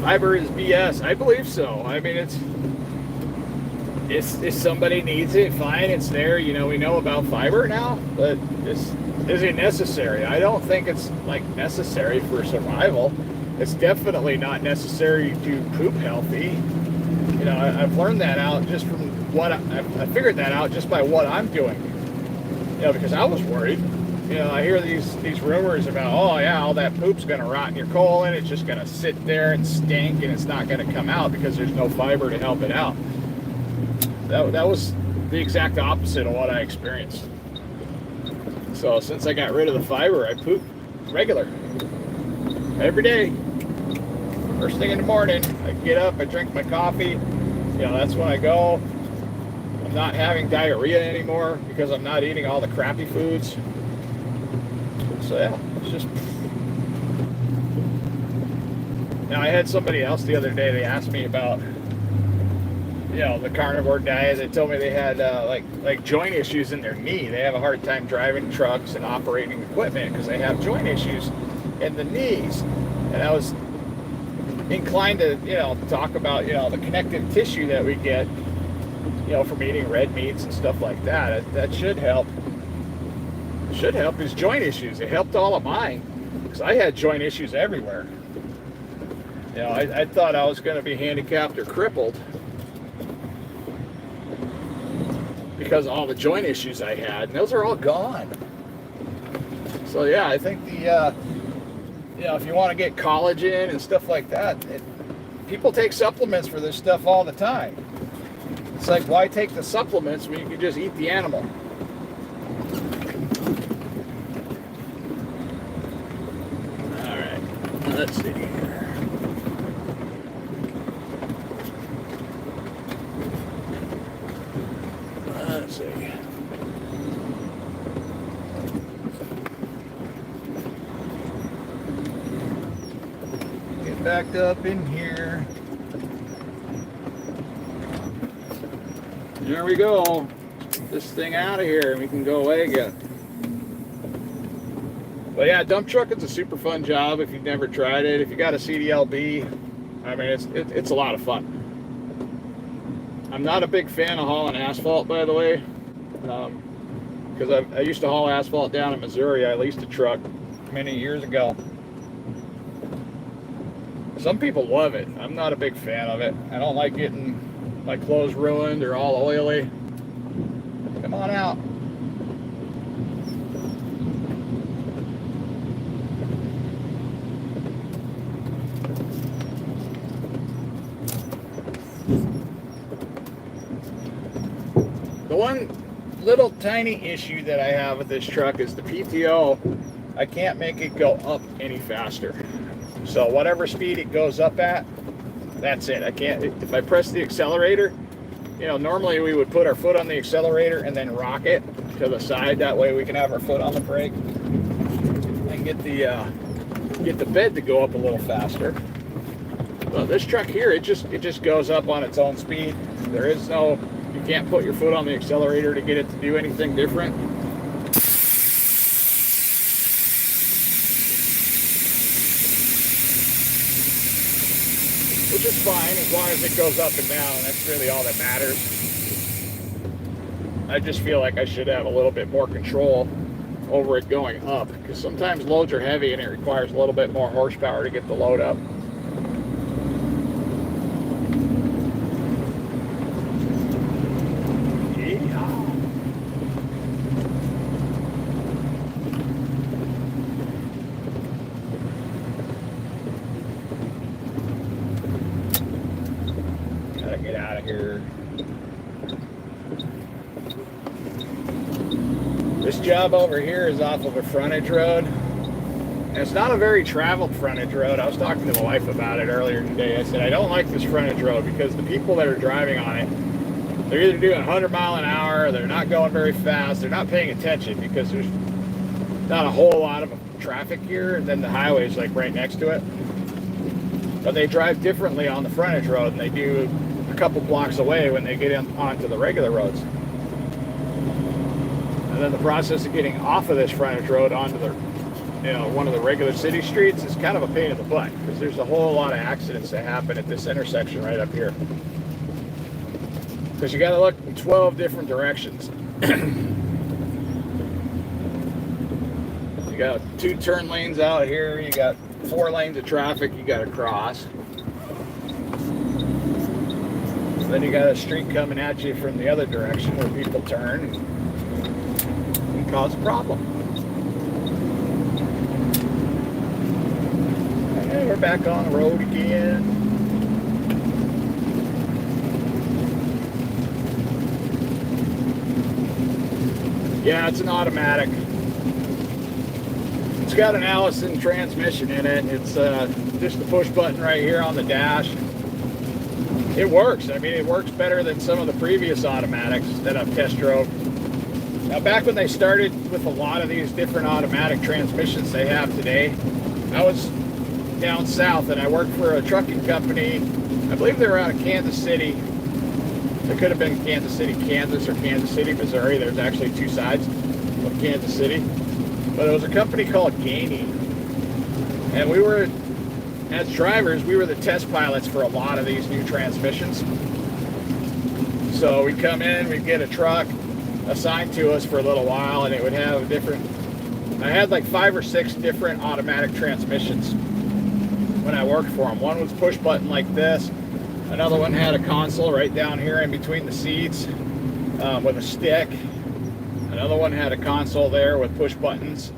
fiber is BS. I believe so. I mean, it's if somebody needs it, fine, it's there. You know, we know about fiber now, but is it necessary? I don't think it's like necessary for survival. It's definitely not necessary to poop healthy. You know, I've learned that out just from what I figured that out just by what I'm doing. You know, because I was worried. You know, I hear these rumors about, oh yeah, all that poop's gonna rot in your colon. It's just gonna sit there and stink, and it's not gonna come out because there's no fiber to help it out. That was the exact opposite of what I experienced. So since I got rid of the fiber, I poop regular every day. First thing in the morning, I get up, I drink my coffee. You know, that's when I go. I'm not having diarrhea anymore because I'm not eating all the crappy foods. So yeah, it's just. Now I had somebody else the other day. They asked me about, you know, the carnivore diet. They told me they had like joint issues in their knee. They have a hard time driving trucks and operating equipment because they have joint issues in the knees. And I was inclined to, you know, talk about, you know, the connective tissue that we get, you know, from eating red meats and stuff like that. That should help. Should help his joint issues. It helped all of mine because I had joint issues everywhere. You know, I thought I was going to be handicapped or crippled because of all the joint issues I had, and those are all gone. So yeah, I think the you know, if you want to get collagen and stuff like that, people take supplements for this stuff all the time. It's like, why take the supplements when you can just eat the animal? All right, let's see here. Let's see. Get backed up in here. There we go. Get this thing out of here and we can go away again. But yeah, dump truck is a super fun job if you've never tried it. If you got a CDLB, I mean, it's a lot of fun. I'm not a big fan of hauling asphalt, by the way, because I used to haul asphalt down in Missouri. I leased a truck many years ago. Some people love it. I'm not a big fan of it. I don't like getting my clothes ruined or all oily. Come on out. The one little tiny issue that I have with this truck is the PTO. I can't make it go up any faster. So whatever speed it goes up at, that's it. I can't, if I press the accelerator, you know, normally we would put our foot on the accelerator and then rock it to the side. That way we can have our foot on the brake and get the bed to go up a little faster. Well, this truck here, it just goes up on its own speed. There is no, you can't put your foot on the accelerator to get it to do anything different. Which is fine as long as it goes up and down. That's really all that matters. I just feel like I should have a little bit more control over it going up, because sometimes loads are heavy and it requires a little bit more horsepower to get the load up. Get out of here. This job over here is off of a frontage road. And it's not a very traveled frontage road. I was talking to my wife about it earlier today. I said, I don't like this frontage road because the people that are driving on it, they're either doing 100 miles an hour, or they're not going very fast, they're not paying attention because there's not a whole lot of traffic here, and then the highway is like right next to it. But they drive differently on the frontage road than they do a couple blocks away when they get onto the regular roads. And then the process of getting off of this frontage road onto the, one of the regular city streets is kind of a pain in the butt, because there's a whole lot of accidents that happen at this intersection right up here. Because you got to look in 12 different directions. You got 2 turn lanes out here. You got 4 lanes of traffic you got to cross. Then you got a street coming at you from the other direction where people turn and cause a problem. And we're back on the road again. Yeah, it's an automatic. It's got an Allison transmission in it. It's just the push button right here on the dash. It works. I mean, it works better than some of the previous automatics that I've test drove. Now, back when they started with a lot of these different automatic transmissions they have today, I was down south and I worked for a trucking company. I believe they were out of Kansas City. It could have been Kansas City, Kansas, or Kansas City, Missouri. There's actually 2 sides of Kansas City. But it was a company called Gainey. And we were, as drivers, we were the test pilots for a lot of these new transmissions. So we'd come in, we'd get a truck assigned to us for a little while, and it would have I had like 5 or 6 different automatic transmissions when I worked for them. One was push button like this. Another one had a console right down here in between the seats with a stick. Another one had a console there with push buttons.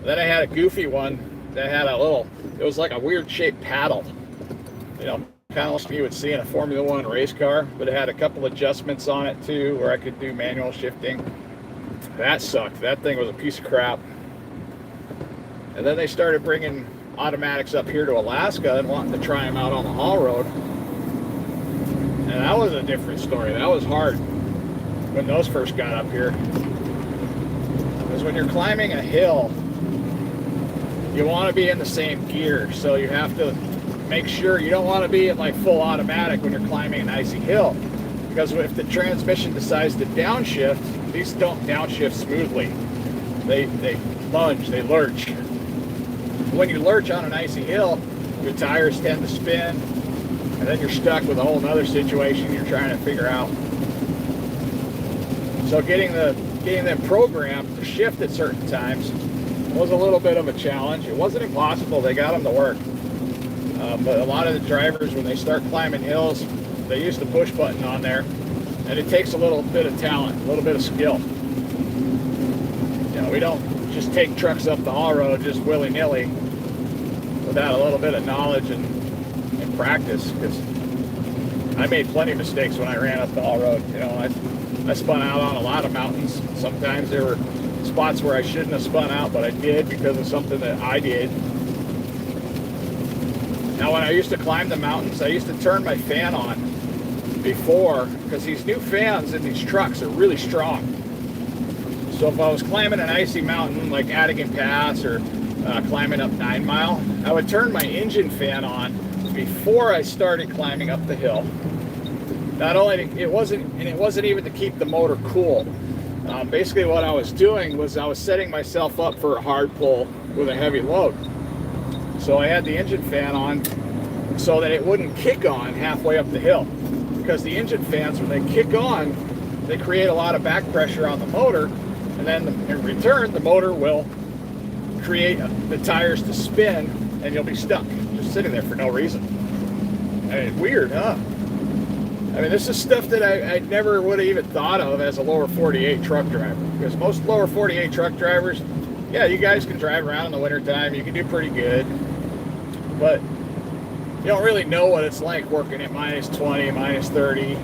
Then I had a goofy one that had it was like a weird shaped paddle. Kind of like you would see in a Formula 1 race car, but it had a couple adjustments on it too, where I could do manual shifting. That sucked. That thing was a piece of crap. And then they started bringing automatics up here to Alaska and wanting to try them out on the haul road. And that was a different story. That was hard when those first got up here. Because when you're climbing a hill, you want to be in the same gear. So you have to make sure you don't want to be in like full automatic when you're climbing an icy hill. Because if the transmission decides to downshift, these don't downshift smoothly. They lunge, they lurch. When you lurch on an icy hill, your tires tend to spin, and then you're stuck with a whole nother situation you're trying to figure out. So getting them programmed to shift at certain times was a little bit of a challenge. It wasn't impossible. They got them to work. But a lot of the drivers, when they start climbing hills, they use the push button on there, and it takes a little bit of talent, a little bit of skill. We don't just take trucks up the haul road just willy-nilly without a little bit of knowledge and practice, because I made plenty of mistakes when I ran up the haul road. I spun out on a lot of mountains. Sometimes there were spots where I shouldn't have spun out, but I did because of something that I did. Now, when I used to climb the mountains, I used to turn my fan on before, because these new fans in these trucks are really strong. So if I was climbing an icy mountain like Adigan Pass or climbing up 9 Mile, I would turn my engine fan on before I started climbing up the hill. Not only it wasn't even to keep the motor cool. Basically, what I was doing was I was setting myself up for a hard pull with a heavy load. So I had the engine fan on so that it wouldn't kick on halfway up the hill. Because the engine fans, when they kick on, they create a lot of back pressure on the motor, and then in return, the motor will create the tires to spin, and you'll be stuck, just sitting there for no reason. I mean, weird, huh? I mean, this is stuff that I never would have even thought of as a lower 48 truck driver. Because most lower 48 truck drivers, yeah, you guys can drive around in the wintertime, you can do pretty good, but you don't really know what it's like working at minus 20, minus 30,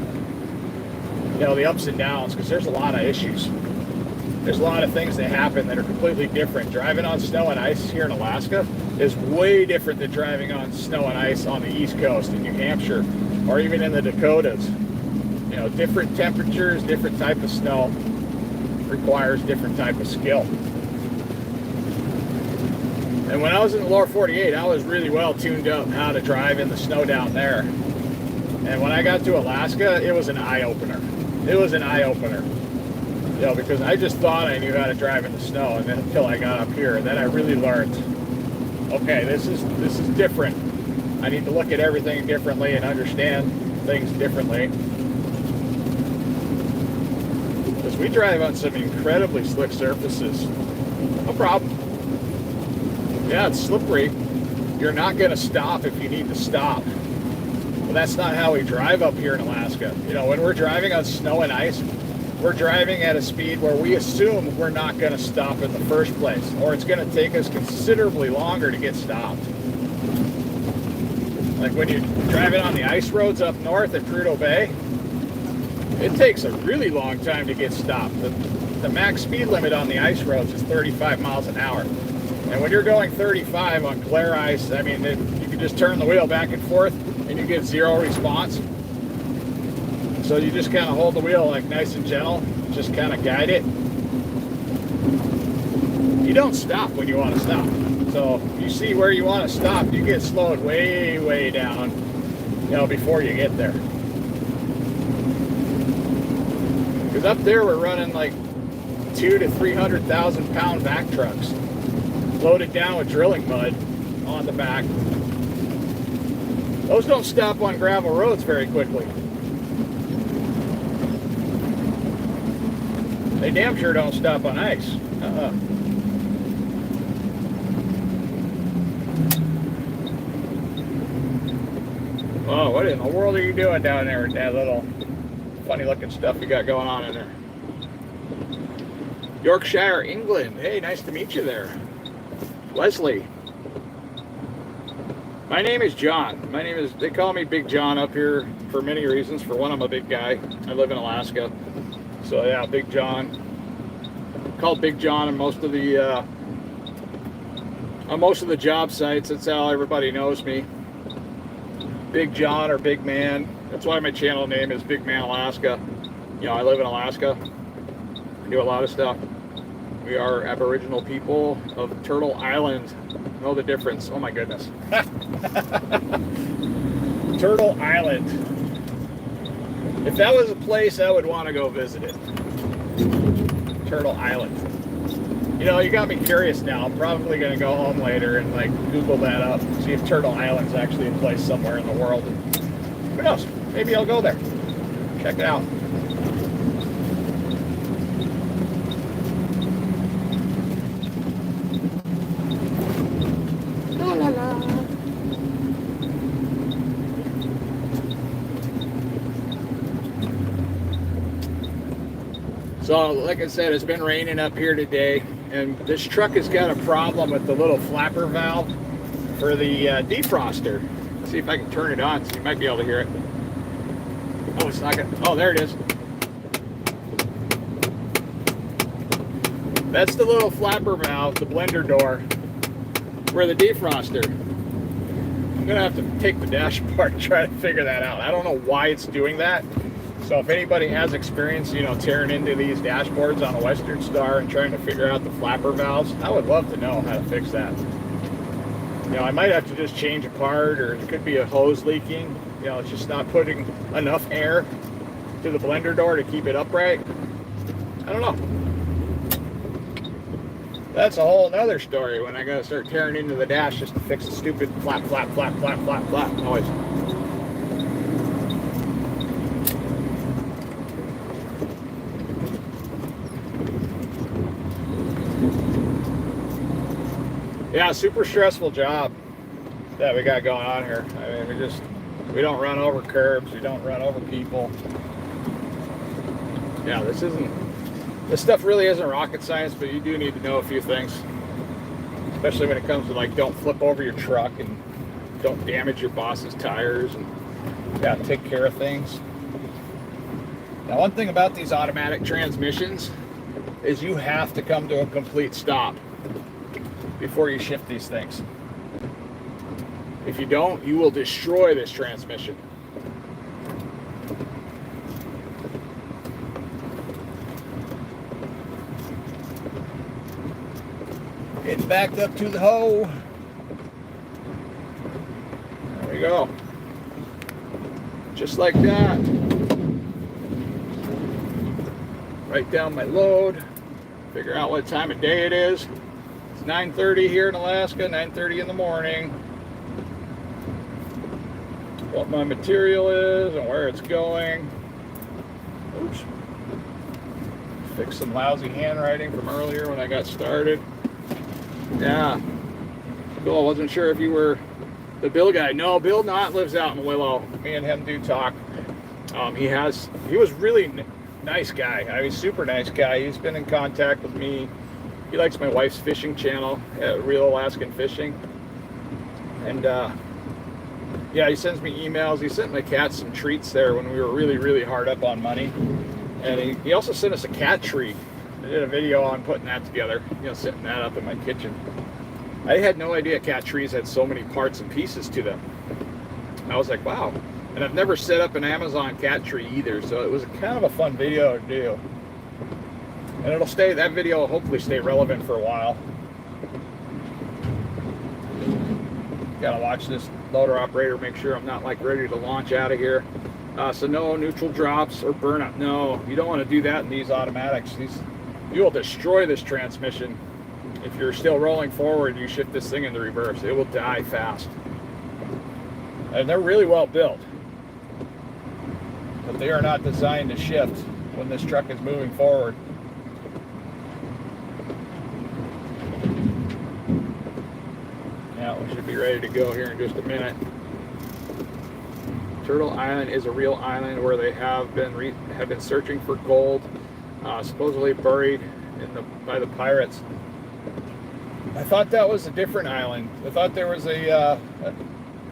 the ups and downs, because there's a lot of issues. There's a lot of things that happen that are completely different. Driving on snow and ice here in Alaska is way different than driving on snow and ice on the East Coast in New Hampshire or even in the Dakotas. Different temperatures, different type of snow requires different type of skill. And when I was in the lower 48, I was really well tuned up how to drive in the snow down there. And when I got to Alaska, it was an eye-opener. It was an eye-opener. You know, because I just thought I knew how to drive in the snow, and then until I got up here, and then I really learned, okay, this is different. I need to look at everything differently and understand things differently. Because we drive on some incredibly slick surfaces. No problem. Yeah, it's slippery. You're not going to stop if you need to stop. But that's not how we drive up here in Alaska. You know, when we're driving on snow and ice, we're driving at a speed where we assume we're not going to stop in the first place, or it's going to take us considerably longer to get stopped. Like when you're driving on the ice roads up north at Prudhoe Bay, it takes a really long time to get stopped. The max speed limit on the ice roads is 35 miles an hour. And when you're going 35 on glare ice, I mean, you can just turn the wheel back and forth and you get zero response. So you just kind of hold the wheel like nice and gentle, just kind of guide it. You don't stop when you want to stop. So you see where you want to stop, you get slowed way, way down, you know, before you get there. Because up there we're running like 200,000 to 300,000 pound back trucks, loaded down with drilling mud on the back. Those don't stop on gravel roads very quickly. They damn sure don't stop on ice. Oh, what in the world are you doing down there with that little funny looking stuff you got going on in there? Yorkshire, England. Hey, nice to meet you there. Leslie. My name is John. They call me Big John up here for many reasons. For one, I'm a big guy. I live in Alaska. So yeah, Big John. Called Big John on most of the job sites. That's how everybody knows me. Big John or Big Man. That's why my channel name is Big Man Alaska. You know, I live in Alaska. I do a lot of stuff. We are Aboriginal people of Turtle Island. Know the difference. Oh my goodness. Turtle Island. If that was a place, I would want to go visit it. Turtle Island. You know, you got me curious now. I'm probably going to go home later and like Google that up, see if Turtle Island's actually a place somewhere in the world. Who knows? Maybe I'll go there. Check it out. La la la. So, like I said, it's been raining up here today, and this truck has got a problem with the little flapper valve for the defroster. Let's see if I can turn it on so you might be able to hear it. Oh, it's not gonna. Oh, there it is. That's the little flapper valve, the blender door, where the defroster. I'm gonna have to take the dash apart and try to figure that out. I don't know why it's doing that. So if anybody has experience, you know, tearing into these dashboards on a Western Star and trying to figure out the flapper valves, I would love to know how to fix that. You know, I might have to just change a part, or it could be a hose leaking. You know, it's just not putting enough air to the blender door to keep it upright. I don't know. That's a whole nother story when I gotta start tearing into the dash just to fix the stupid flap, flap, flap, flap, flap, flap noise. Yeah, super stressful job that we got going on here. I mean, we don't run over curbs, we don't run over people. Yeah, this stuff really isn't rocket science, but you do need to know a few things. Especially when it comes to like, don't flip over your truck and don't damage your boss's tires, and yeah, take care of things. Now, one thing about these automatic transmissions is you have to come to a complete stop before you shift these things. If you don't, you will destroy this transmission. Getting backed up to the hoe. There we go. Just like that. Write down my load. Figure out what time of day it is. It's 9:30 here in Alaska, 9:30 in the morning. What my material is and where it's going. Oops. Fix some lousy handwriting from earlier when I got started. Yeah. Bill, I wasn't sure if you were the Bill guy. No, Bill Knott lives out in Willow. Me and him do talk. He was really nice guy. I mean, super nice guy. He's been in contact with me. He likes my wife's fishing channel, Real Alaskan Fishing. And yeah, he sends me emails. He sent my cats some treats there when we were really, really hard up on money. And he also sent us a cat tree. I did a video on putting that together, setting that up in my kitchen. I had no idea cat trees had so many parts and pieces to them. I was like, wow. And I've never set up an Amazon cat tree either, so it was kind of a fun video to do. And that video will hopefully stay relevant for a while. Gotta watch this loader operator, make sure I'm not like ready to launch out of here. So no neutral drops or burnout. No, you don't want to do that in these automatics. You will destroy this transmission. If you're still rolling forward, you shift this thing into reverse, it will die fast. And they're really well built, but they are not designed to shift when this truck is moving forward. Now we should be ready to go here in just a minute. Turtle Island is a real island where they have been searching for gold, supposedly buried by the pirates. I thought that was a different island. I thought there was a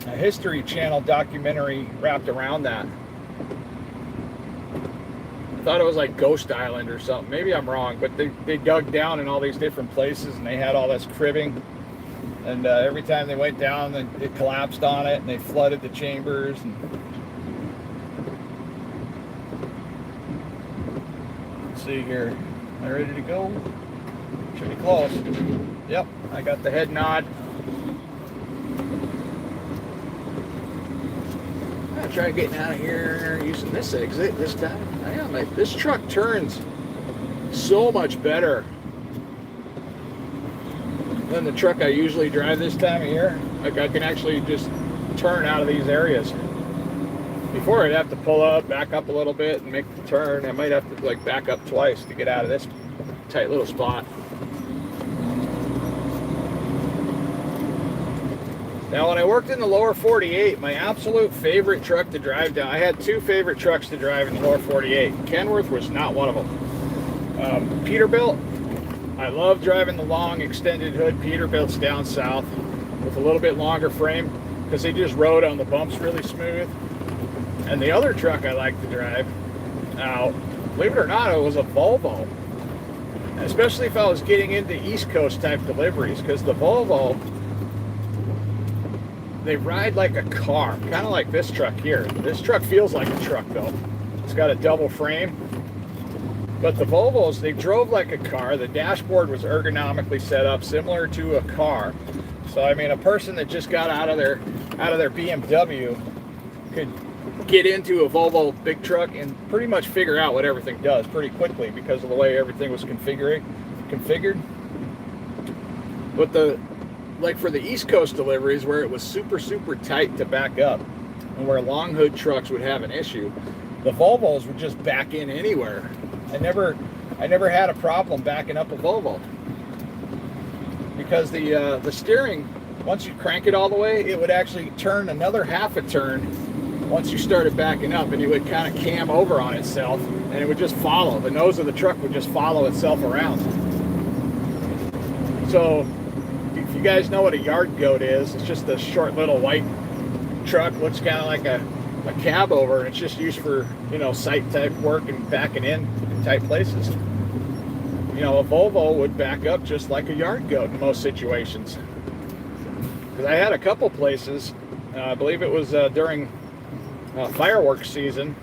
History Channel documentary wrapped around that. I thought it was like Ghost Island or something. Maybe I'm wrong, but they dug down in all these different places and they had all this cribbing. And every time they went down, it collapsed on it and they flooded the chambers. Let's see here. Am I ready to go? Should be close. Yep, I got the head nod. I'm gonna try getting out of here using this exit this time. This truck turns so much better than the truck I usually drive this time of year. Like I can actually just turn out of these areas. Before I'd have to pull up, back up a little bit and make the turn. I might have to like back up twice to get out of this tight little spot. Now when I worked in the lower 48, my absolute favorite truck to drive down, I had two favorite trucks to drive in the lower 48. Kenworth was not one of them. Peterbilt, I love driving the long extended hood Peterbilts down south with a little bit longer frame because they just rode on the bumps really smooth. And the other truck I like to drive, now, believe it or not, it was a Volvo. Especially if I was getting into East Coast type deliveries, because the Volvo, they ride like a car, kind of like this truck here. This truck feels like a truck though. It's got a double frame. But the Volvos, they drove like a car. The dashboard was ergonomically set up similar to a car. So I mean, a person that just got out of their BMW could get into a Volvo big truck and pretty much figure out what everything does pretty quickly because of the way everything was configured. But like for the East Coast deliveries where it was super tight to back up and where long hood trucks would have an issue, the Volvos would just back in anywhere. I never had a problem backing up a Volvo because the steering, once you crank it all the way, it would actually turn another half a turn once you started backing up, and it would kind of cam over on itself and it would just follow. The nose of the truck would just follow itself around. So if you guys know what a yard goat is, it's just a short little white truck, looks kind of like a cab over, and it's just used for, site type work and backing in tight places. A Volvo would back up just like a yard goat in most situations. Because I had a couple places, I believe it was during fireworks season,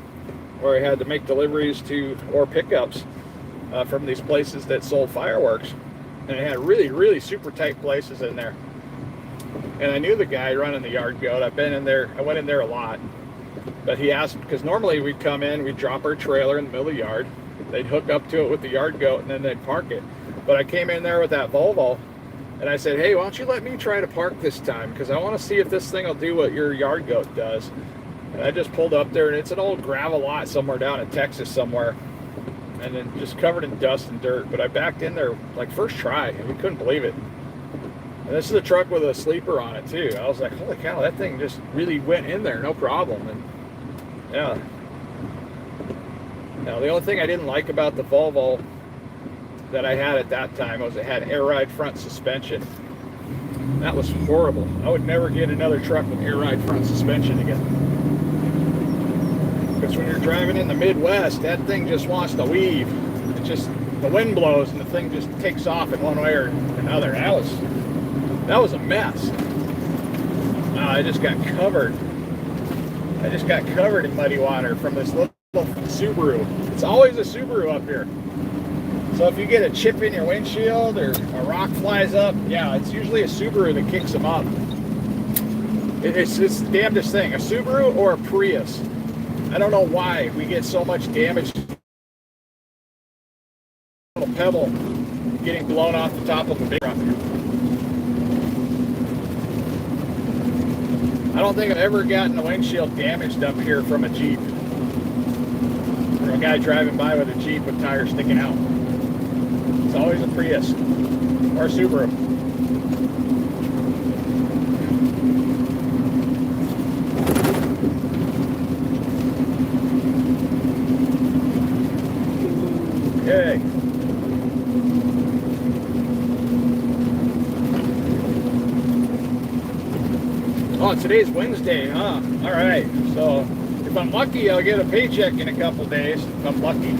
where I had to make deliveries or pickups from these places that sold fireworks. And it had really super tight places in there. And I knew the guy running the yard goat. I went in there a lot. But he asked, because normally we'd come in, we'd drop our trailer in the middle of the yard, they'd hook up to it with the yard goat, and then they'd park it. But I came in there with that Volvo, and I said, hey, why don't you let me try to park this time? Because I want to see if this thing will do what your yard goat does. And I just pulled up there, and it's an old gravel lot somewhere down in Texas somewhere, and then just covered in dust and dirt. But I backed in there like first try, and we couldn't believe it. And this is a truck with a sleeper on it too. I was like, holy cow, that thing just really went in there, no problem. And yeah. Now the only thing I didn't like about the Volvo that I had at that time was it had air ride front suspension. That was horrible. I would never get another truck with air ride front suspension again. Because when you're driving in the Midwest, that thing just wants to weave. It just, the wind blows and the thing just takes off in one way or another. That was a mess. I just got covered. I just got covered in muddy water from this little Subaru. It's always a Subaru up here. So if you get a chip in your windshield or a rock flies up, yeah, it's usually a Subaru that kicks them up. It's the damnedest thing, a Subaru or a Prius. I don't know why we get so much damage. A little pebble getting blown off the top of a big truck. I don't think I've ever gotten a windshield damaged up here from a Jeep. Or a guy driving by with a Jeep with tires sticking out. It's always a Prius or a Subaru. Okay. Oh, today's Wednesday, huh? All right. So if I'm lucky, I'll get a paycheck in a couple days. If I'm lucky.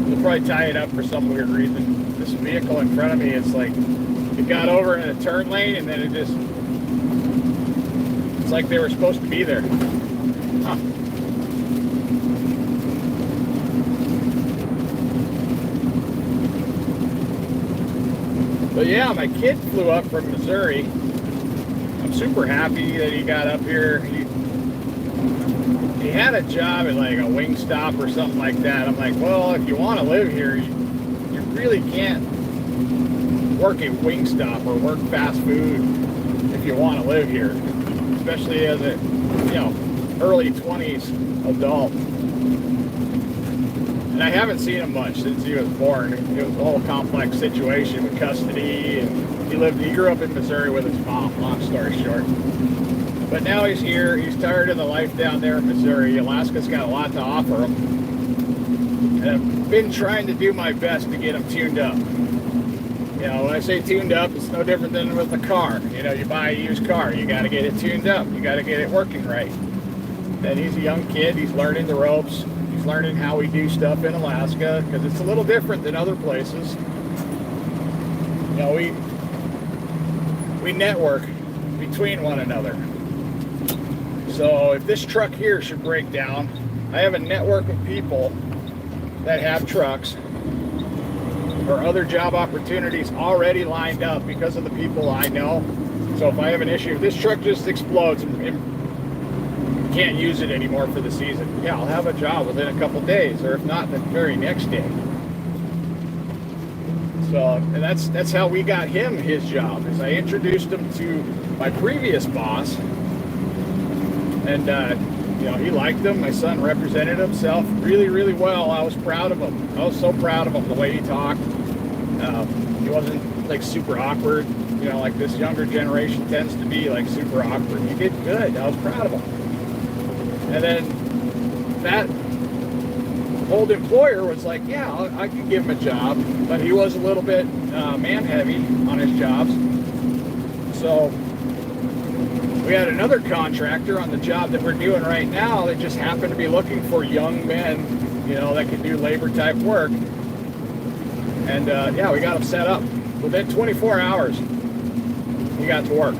We'll probably tie it up for some weird reason. This vehicle in front of me, it's like it got over in a turn lane and then it's like they were supposed to be there. Huh. But yeah, my kid flew up from Missouri. I'm super happy that he got up here. He had a job at like a Wingstop or something like that. I'm like, well, if you want to live here, you really can't work at Wingstop or work fast food if you want to live here, especially as a, early 20s adult. And I haven't seen him much since he was born. It was a whole complex situation with custody, and he grew up in Missouri with his mom, long story short. But now he's here. He's tired of the life down there in Missouri. Alaska's got a lot to offer him. And I've been trying to do my best to get him tuned up. When I say tuned up, it's no different than with a car. You buy a used car, you got to get it tuned up. You got to get it working right. And he's a young kid. He's learning the ropes. He's learning how we do stuff in Alaska, because it's a little different than other places. We network between one another. So if this truck here should break down, I have a network of people that have trucks or other job opportunities already lined up because of the people I know. So if I have an issue, if this truck just explodes and can't use it anymore for the season, yeah, I'll have a job within a couple days, or if not, the very next day. So, and that's how we got him his job, is I introduced him to my previous boss, and he liked him. My son represented himself really, really well. I was proud of him. I was so proud of him, the way he talked. He wasn't like super awkward, like this younger generation tends to be, like super awkward. He did good. I was proud of him. And then that old employer was like, yeah, I could give him a job, but he was a little bit man heavy on his jobs. So we had another contractor on the job that we're doing right now that just happened to be looking for young men, that could do labor type work. And yeah, we got him set up. Within 24 hours, he got to work,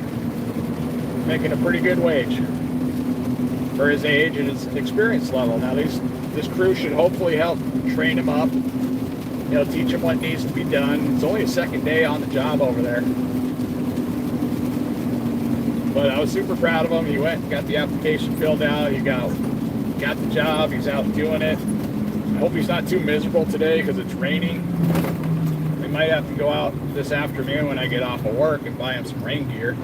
making a pretty good wage for his age and his experience level. Now this crew should hopefully help train him up, teach him what needs to be done. It's only a second day on the job over there. But I was super proud of him. He went and got the application filled out. He got the job. He's out doing it. I hope he's not too miserable today because it's raining. We might have to go out this afternoon when I get off of work and buy him some rain gear.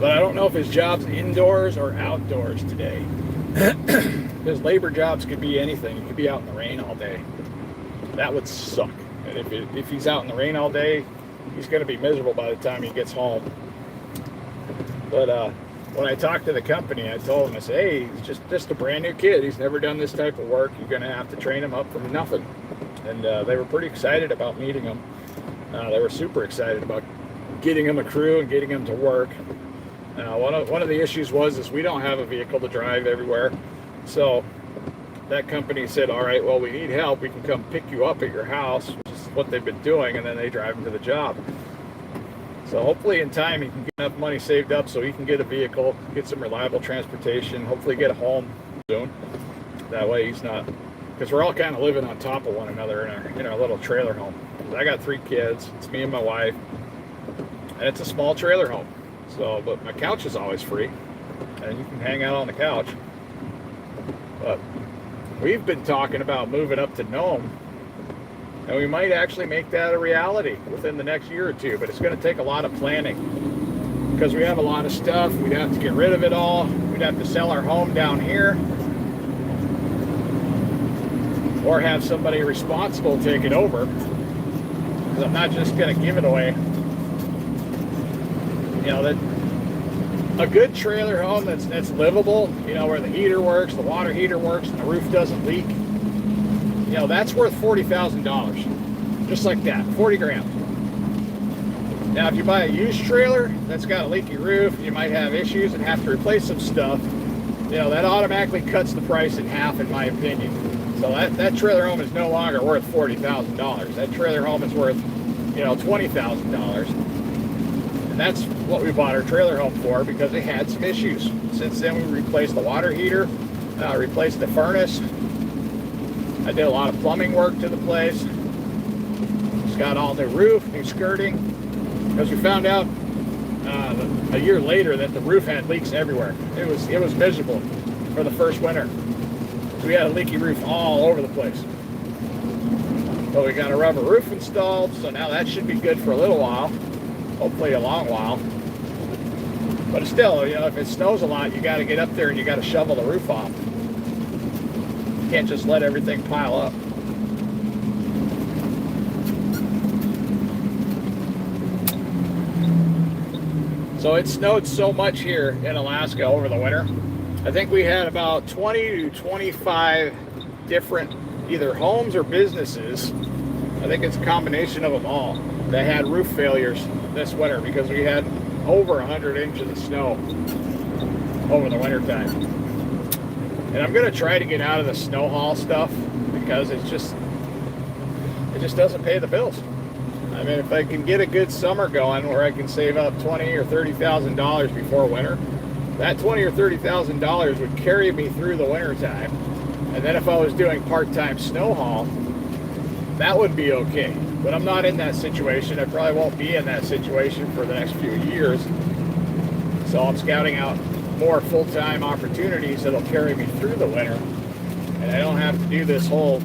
But I don't know if his job's indoors or outdoors today. His labor jobs could be anything. He could be out in the rain all day. That would suck. And if he's out in the rain all day, he's going to be miserable by the time he gets home. But when I talked to the company, I told him, I said, hey, he's just a brand new kid. He's never done this type of work. You're going to have to train him up from nothing. And they were pretty excited about meeting him. They were super excited about getting him a crew and getting him to work. One of the issues is we don't have a vehicle to drive everywhere. So that company said, all right, well, we need help. We can come pick you up at your house, which is what they've been doing, and then they drive him to the job. So hopefully in time he can get enough money saved up so he can get a vehicle, get some reliable transportation, hopefully get a home soon. That way he's not, because we're all kind of living on top of one another in our little trailer home. I got 3 kids. It's me and my wife, and it's a small trailer home. So, but my couch is always free, and you can hang out on the couch. But we've been talking about moving up to Nome, and we might actually make that a reality within the next year or two, but it's going to take a lot of planning because we have a lot of stuff. We'd have to get rid of it all. We'd have to sell our home down here or have somebody responsible take it over, because I'm not just going to give it away. You know, that a good trailer home that's livable, you know, where the heater works, the water heater works, and the roof doesn't leak, you know, that's worth $40,000. Just like that, 40 grand. Now, if you buy a used trailer that's got a leaky roof, you might have issues and have to replace some stuff. You know, that automatically cuts the price in half, in my opinion. So that trailer home is no longer worth $40,000. That trailer home is worth, you know, $20,000. And that's what we bought our trailer home for, because it had some issues. Since then, we replaced the water heater, replaced the furnace. I did a lot of plumbing work to the place. It's got all new roof, new skirting. Because we found out a year later that the roof had leaks everywhere. It was miserable for the first winter. So we had a leaky roof all over the place. So we got a rubber roof installed, so now that should be good for a little while. Hopefully a long while. But still, you know, if it snows a lot, you got to get up there and you got to shovel the roof off. You can't just let everything pile up. So it snowed so much here in Alaska over the winter. I think we had about 20 to 25 different either homes or businesses. I think it's a combination of them all that had roof failures this winter, because we had over 100 inches of snow over the winter time. And I'm going to try to get out of the snow haul stuff, because it just doesn't pay the bills. I mean, if I can get a good summer going where I can save up $20,000 or $30,000 before winter, that $20,000 or $30,000 would carry me through the winter time. And then if I was doing part-time snow haul, that would be okay. But I'm not in that situation. I probably won't be in that situation for the next few years. So I'm scouting out more full-time opportunities that'll carry me through the winter. And I don't have to do this whole,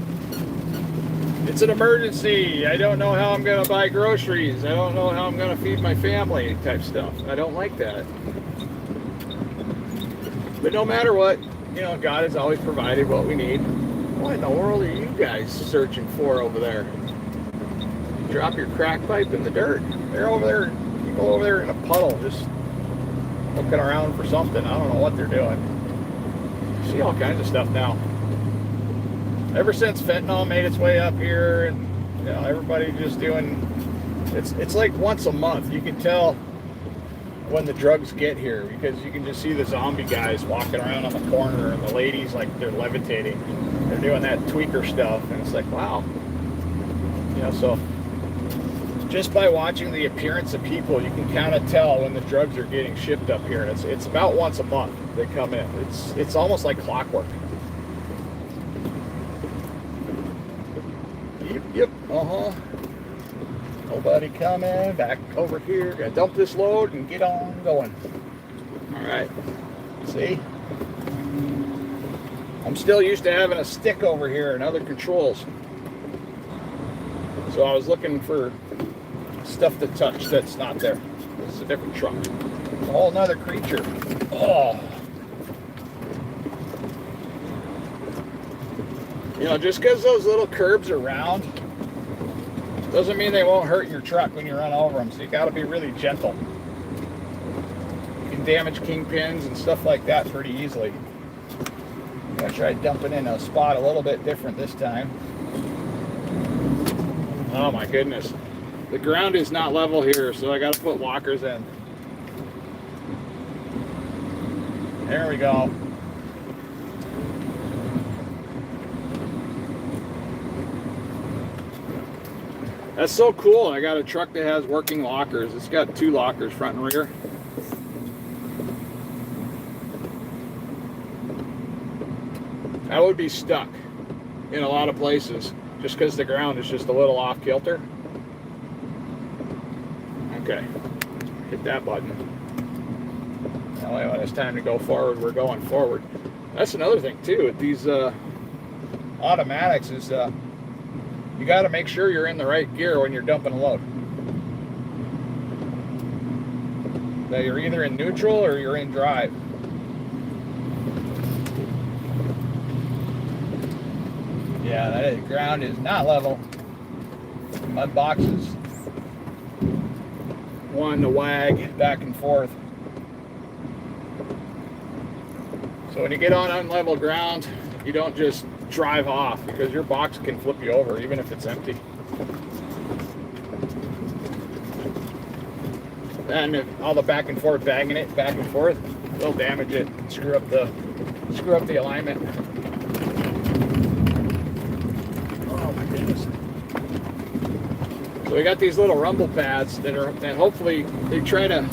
it's an emergency, I don't know how I'm going to buy groceries, I don't know how I'm going to feed my family type stuff. I don't like that. But no matter what, you know, God has always provided what we need. What in the world are you guys searching for over there? Drop your crack pipe in the dirt. They're over there, people over there in a puddle just looking around for something. I don't know what they're doing. You see all kinds of stuff now. Ever since fentanyl made its way up here, and you know, everybody just doing, it's like once a month. You can tell when the drugs get here, because you can just see the zombie guys walking around on the corner, and the ladies, like, they're levitating. They're doing that tweaker stuff, and it's like, wow. You know, so just by watching the appearance of people, you can kind of tell when the drugs are getting shipped up here. And it's about once a month they come in. It's almost like clockwork. Yep, Nobody coming. Back over here. Gotta dump this load and get on going. right. See? I'm still used to having a stick over here and other controls. So I was looking for stuff to touch that's not there. This is a different truck. A whole nother creature. Oh. You know, just because those little curbs are round doesn't mean they won't hurt your truck when you run over them. So you got to be really gentle. You can damage kingpins and stuff like that pretty easily. I'm going to try dumping in a spot a little bit different this time. Oh my goodness. The ground is not level here, so I got to put walkers in. There we go. That's so cool. I got a truck that has working lockers. It's got 2 lockers, front and rear. I would be stuck in a lot of places just because the ground is just a little off kilter. Okay, hit that button. That way when it's time to go forward, we're going forward. That's another thing too with these automatics is you got to make sure you're in the right gear when you're dumping a load. That you're either in neutral or you're in drive. Yeah, that ground is not level. Mud boxes wanting to wag back and forth. So when you get on unlevel ground, you don't just drive off because your box can flip you over even if it's empty. And if all the back and forth banging it back and forth will damage it, screw up the alignment. Oh my goodness. So we got these little rumble pads that hopefully they use them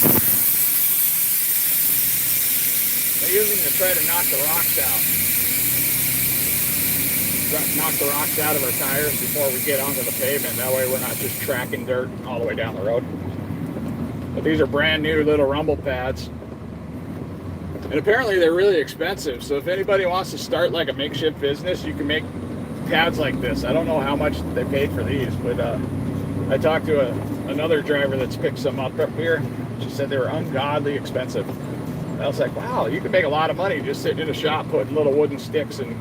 to try to knock the rocks out of our tires before we get onto the pavement. That way we're not just tracking dirt all the way down the road. But these are brand new little rumble pads. And apparently they're really expensive. So if anybody wants to start like a makeshift business, you can make pads like this. I don't know how much they paid for these, but I talked to another driver that's picked some up here. She said they were ungodly expensive. And I was like, wow, you can make a lot of money just sitting in a shop putting little wooden sticks in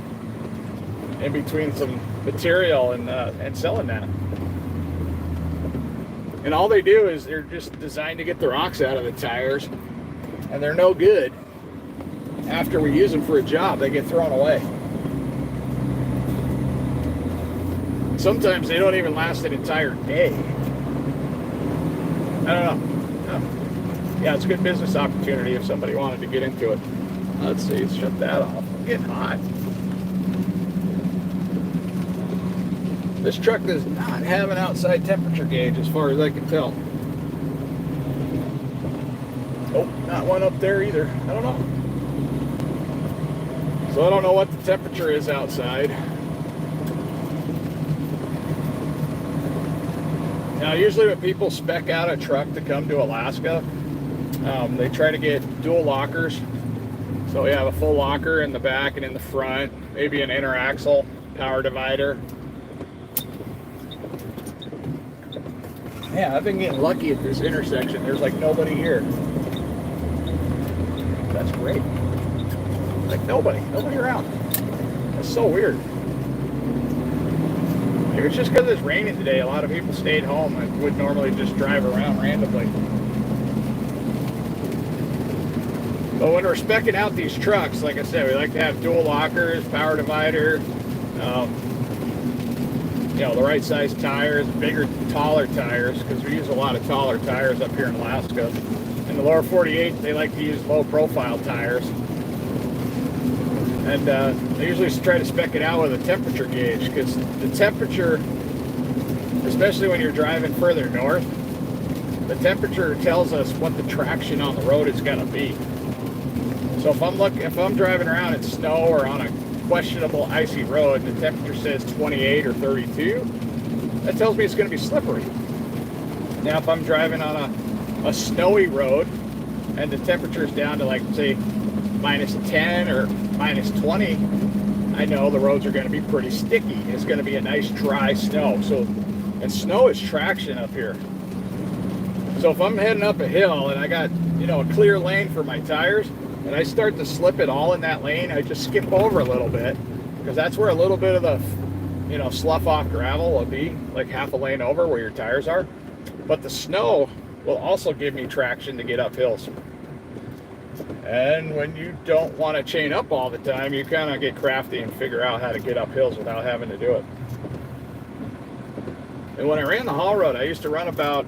between some material and selling that. And all they do is they're just designed to get the rocks out of the tires, and they're no good after we use them for a job. They get thrown away. Sometimes they don't even last an entire day. I don't know. Yeah, it's a good business opportunity if somebody wanted to get into it. Let's see, let's shut that off. I'm getting hot. This truck does not have an outside temperature gauge as far as I can tell. Oh, not one up there either. I don't know. So I don't know what the temperature is outside. Now, usually when people spec out a truck to come to Alaska, they try to get dual lockers. So we have a full locker in the back and in the front, maybe an interaxle power divider. Yeah, I've been getting lucky at this intersection. There's like nobody here. That's great. Like nobody around. That's so weird. Maybe it's just because it's raining today. A lot of people stayed home and would normally just drive around randomly. But when we're specking out these trucks, like I said, we like to have dual lockers, power divider, the right size tires, bigger, taller tires, because we use a lot of taller tires up here in Alaska. In the lower 48, they like to use low profile tires. And they usually try to spec it out with a temperature gauge, because the temperature, especially when you're driving further north, the temperature tells us what the traction on the road is going to be. So if I'm driving around in snow or on a questionable icy road, the temperature says 28 or 32, that tells me it's going to be slippery. Now if I'm driving on a snowy road and the temperature's down to like, say, minus 10 or minus 20, I know the roads are going to be pretty sticky. It's going to be a nice dry snow. So, and snow is traction up here. So if I'm heading up a hill and I got, you know, a clear lane for my tires, and I start to slip it all in that lane, I just skip over a little bit, because that's where a little bit of the, you know, slough off gravel will be, like half a lane over where your tires are. But the snow will also give me traction to get up hills. And when you don't want to chain up all the time, you kind of get crafty and figure out how to get up hills without having to do it. And when I ran the haul road, I used to run about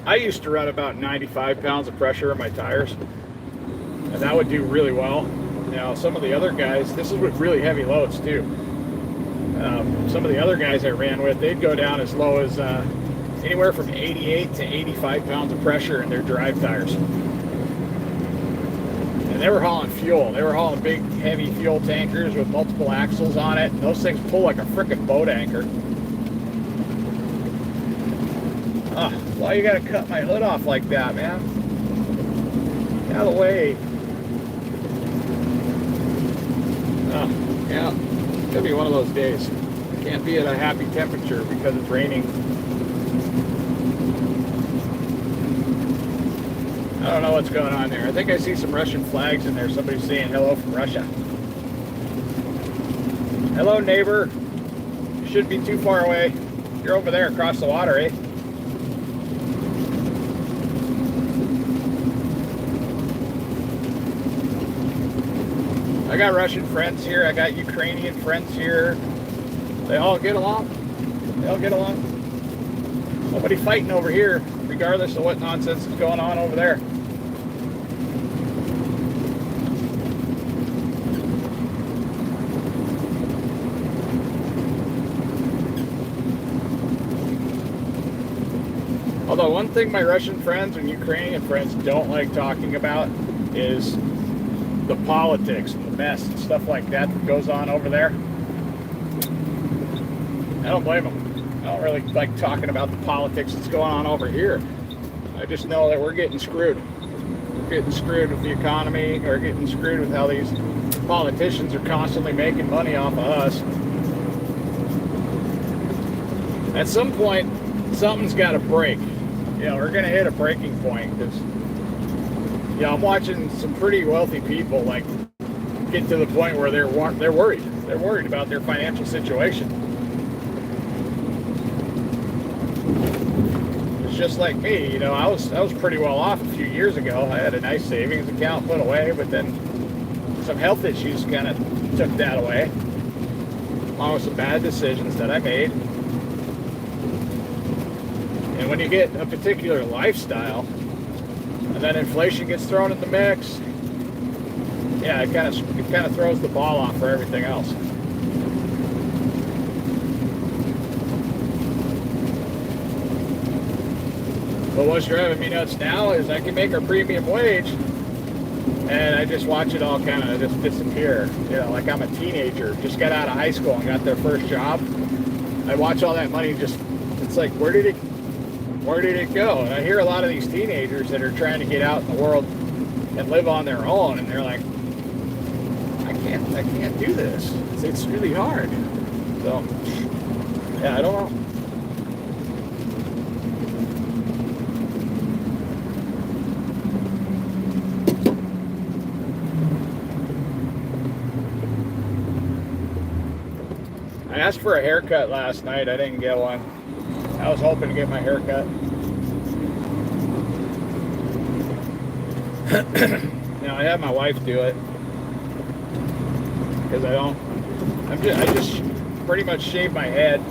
95 pounds of pressure in my tires, and that would do really well. Now, some of the other guys, this is with really heavy loads too. Some of the other guys I ran with, they'd go down as low as anywhere from 88 to 85 pounds of pressure in their drive tires. And they were hauling fuel. They were hauling big, heavy fuel tankers with multiple axles on it. And those things pull like a frickin' boat anchor. Why you gotta cut my hood off like that, man? Get out of the way. Yeah, it's gonna be one of those days. Can't be at a happy temperature because it's raining. I don't know what's going on there. I think I see some Russian flags in there. Somebody's saying hello from Russia. Hello, neighbor. You shouldn't be too far away. You're over there across the water, eh? I got Russian friends here. I got Ukrainian friends here. They all get along. They all get along. Nobody fighting over here, regardless of what nonsense is going on over there. Although one thing my Russian friends and Ukrainian friends don't like talking about is the politics and the mess and stuff like that that goes on over there. I don't blame them. I don't really like talking about the politics that's going on over here. I just know that we're getting screwed. We're getting screwed with the economy, or getting screwed with how these politicians are constantly making money off of us. At some point, something's got to break. You know, we're going to hit a breaking point, because, you know, I'm watching some pretty wealthy people like get to the point where they're worried. They're worried about their financial situation. It's just like me, you know. I was pretty well off a few years ago. I had a nice savings account put away, but then some health issues kind of took that away, along with some bad decisions that I made. And when you get a particular lifestyle, and then inflation gets thrown in the mix, yeah, it kind of throws the ball off for everything else. But what's driving me nuts now is I can make our premium wage, and I just watch it all kind of just disappear. You know, like I'm a teenager, just got out of high school and got their first job. I watch all that money just, it's like, where did it go? And I hear a lot of these teenagers that are trying to get out in the world and live on their own, and they're like, I can't do this. It's really hard. So, yeah, I don't know. I asked for a haircut last night. I didn't get one. I was hoping to get my hair cut. You know, I had my wife do it, because I just pretty much shave my head.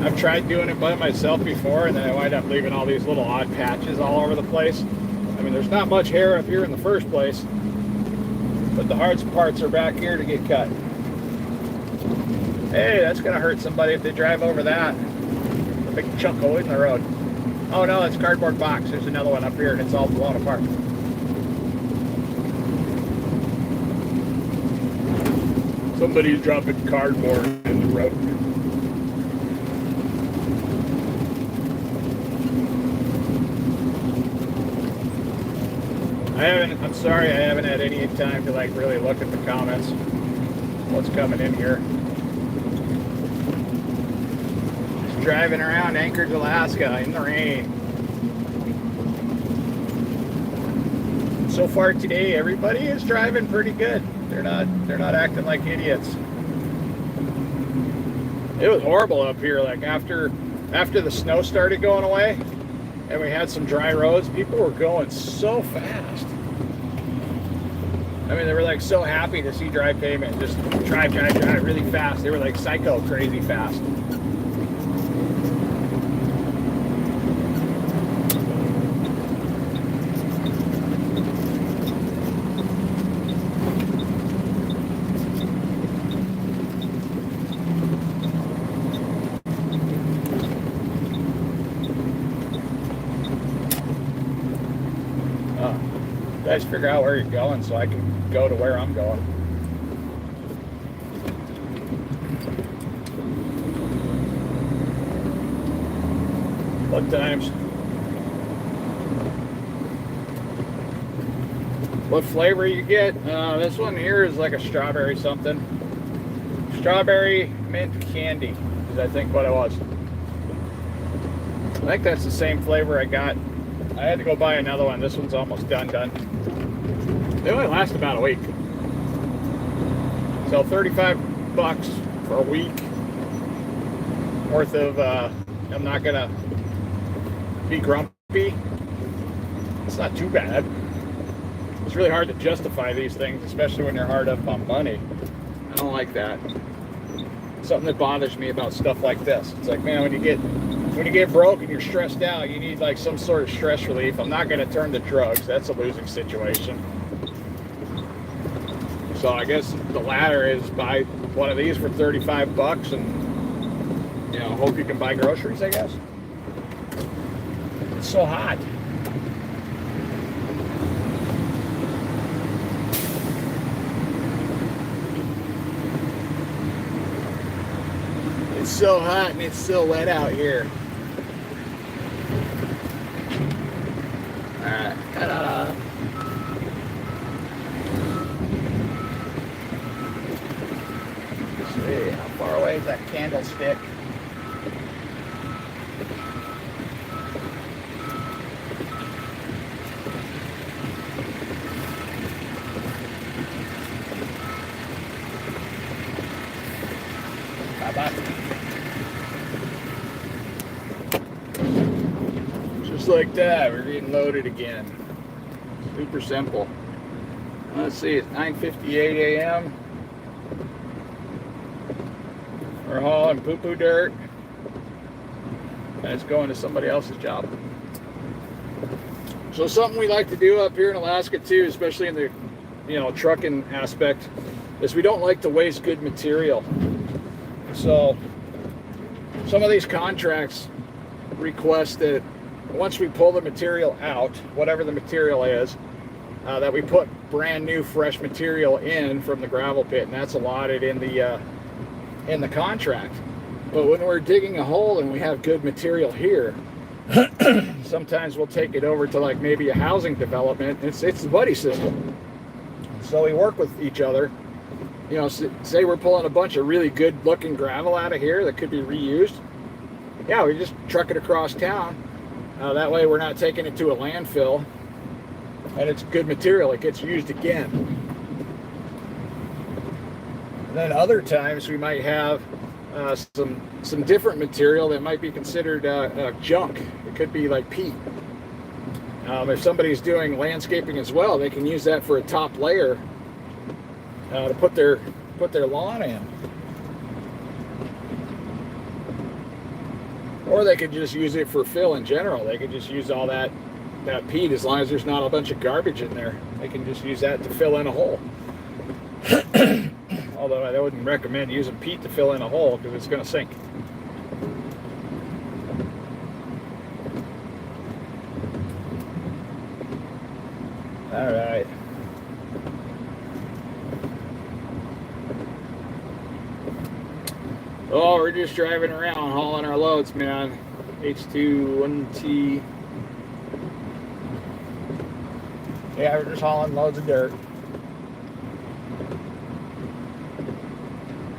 I've tried doing it by myself before, and then I wind up leaving all these little odd patches all over the place. I mean, there's not much hair up here in the first place, but the hard parts are back here to get cut. Hey, that's gonna hurt somebody if they drive over that. A big chunk of wood in the road. Oh no, it's a cardboard box. There's another one up here, and it's all blown apart. Somebody's dropping cardboard in the road. I'm sorry, I haven't had any time to like really look at the comments. What's coming in here? Just driving around Anchorage, Alaska in the rain. So far today, everybody is driving pretty good. They're not acting like idiots. It was horrible up here. Like after the snow started going away, and we had some dry roads, people were going so fast. I mean, they were like so happy to see dry pavement, just drive really fast. They were like psycho crazy fast. Guys, figure out where you're going so I can go to where I'm going. What times? What flavor you get? This one here is like a strawberry something. Strawberry mint candy is I think what it was. I think that's the same flavor I got. I had to go buy another one. This one's almost done. They only last about a week. So $35 for a week worth of, I'm not gonna be grumpy. It's not too bad. It's really hard to justify these things, especially when you're hard up on money. I don't like that. Something that bothers me about stuff like this. It's like, man, when you get broke and you're stressed out, you need like some sort of stress relief. I'm not going to turn to drugs. That's a losing situation. So I guess the latter is buy one of these for $35 and, you know, hope you can buy groceries, I guess. It's so hot. It's so hot and it's so wet out here. Alright, ta-da. Let's see, how far away is that candlestick? Bye-bye. Just like that, we're getting loaded again. Super simple. Let's see, it's 9:58 a.m. We're hauling poo-poo dirt. And it's going to somebody else's job. So something we like to do up here in Alaska too, especially in the, you know, trucking aspect, is we don't like to waste good material. So some of these contracts request that once we pull the material out, whatever the material is, that we put brand new fresh material in from the gravel pit, and that's allotted in the contract. But when we're digging a hole and we have good material here, sometimes we'll take it over to like maybe a housing development. It's the buddy system. So we work with each other. You know, say we're pulling a bunch of really good looking gravel out of here that could be reused. Yeah, we just truck it across town. That way we're not taking it to a landfill, and it's good material. It gets used again. And then other times we might have some different material that might be considered junk. It could be like peat. If somebody's doing landscaping as well, they can use that for a top layer to put their lawn in. Or they could just use it for fill in general. They could just use all that peat as long as there's not a bunch of garbage in there. They can just use that to fill in a hole. Although I wouldn't recommend using peat to fill in a hole because it's going to sink. All right. Oh, we're just driving around hauling our loads, man. H2 1T. Yeah, we're just hauling loads of dirt.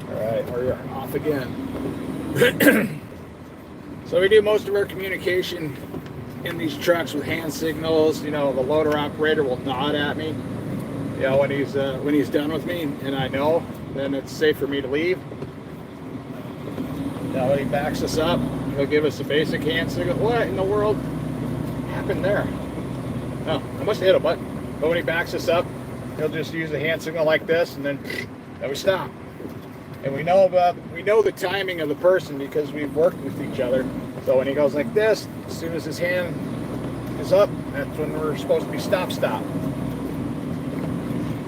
Alright, we're off again. So we do most of our communication in these trucks with hand signals. You know, the loader operator will nod at me, you know, when he's done with me, and I know, then it's safe for me to leave. Now when he backs us up, he'll give us a basic hand signal. What in the world happened there? Oh, I must have hit a button. But when he backs us up, he'll just use a hand signal like this, and then we stop. And we know the timing of the person because we've worked with each other. So when he goes like this, as soon as his hand is up, that's when we're supposed to be stop.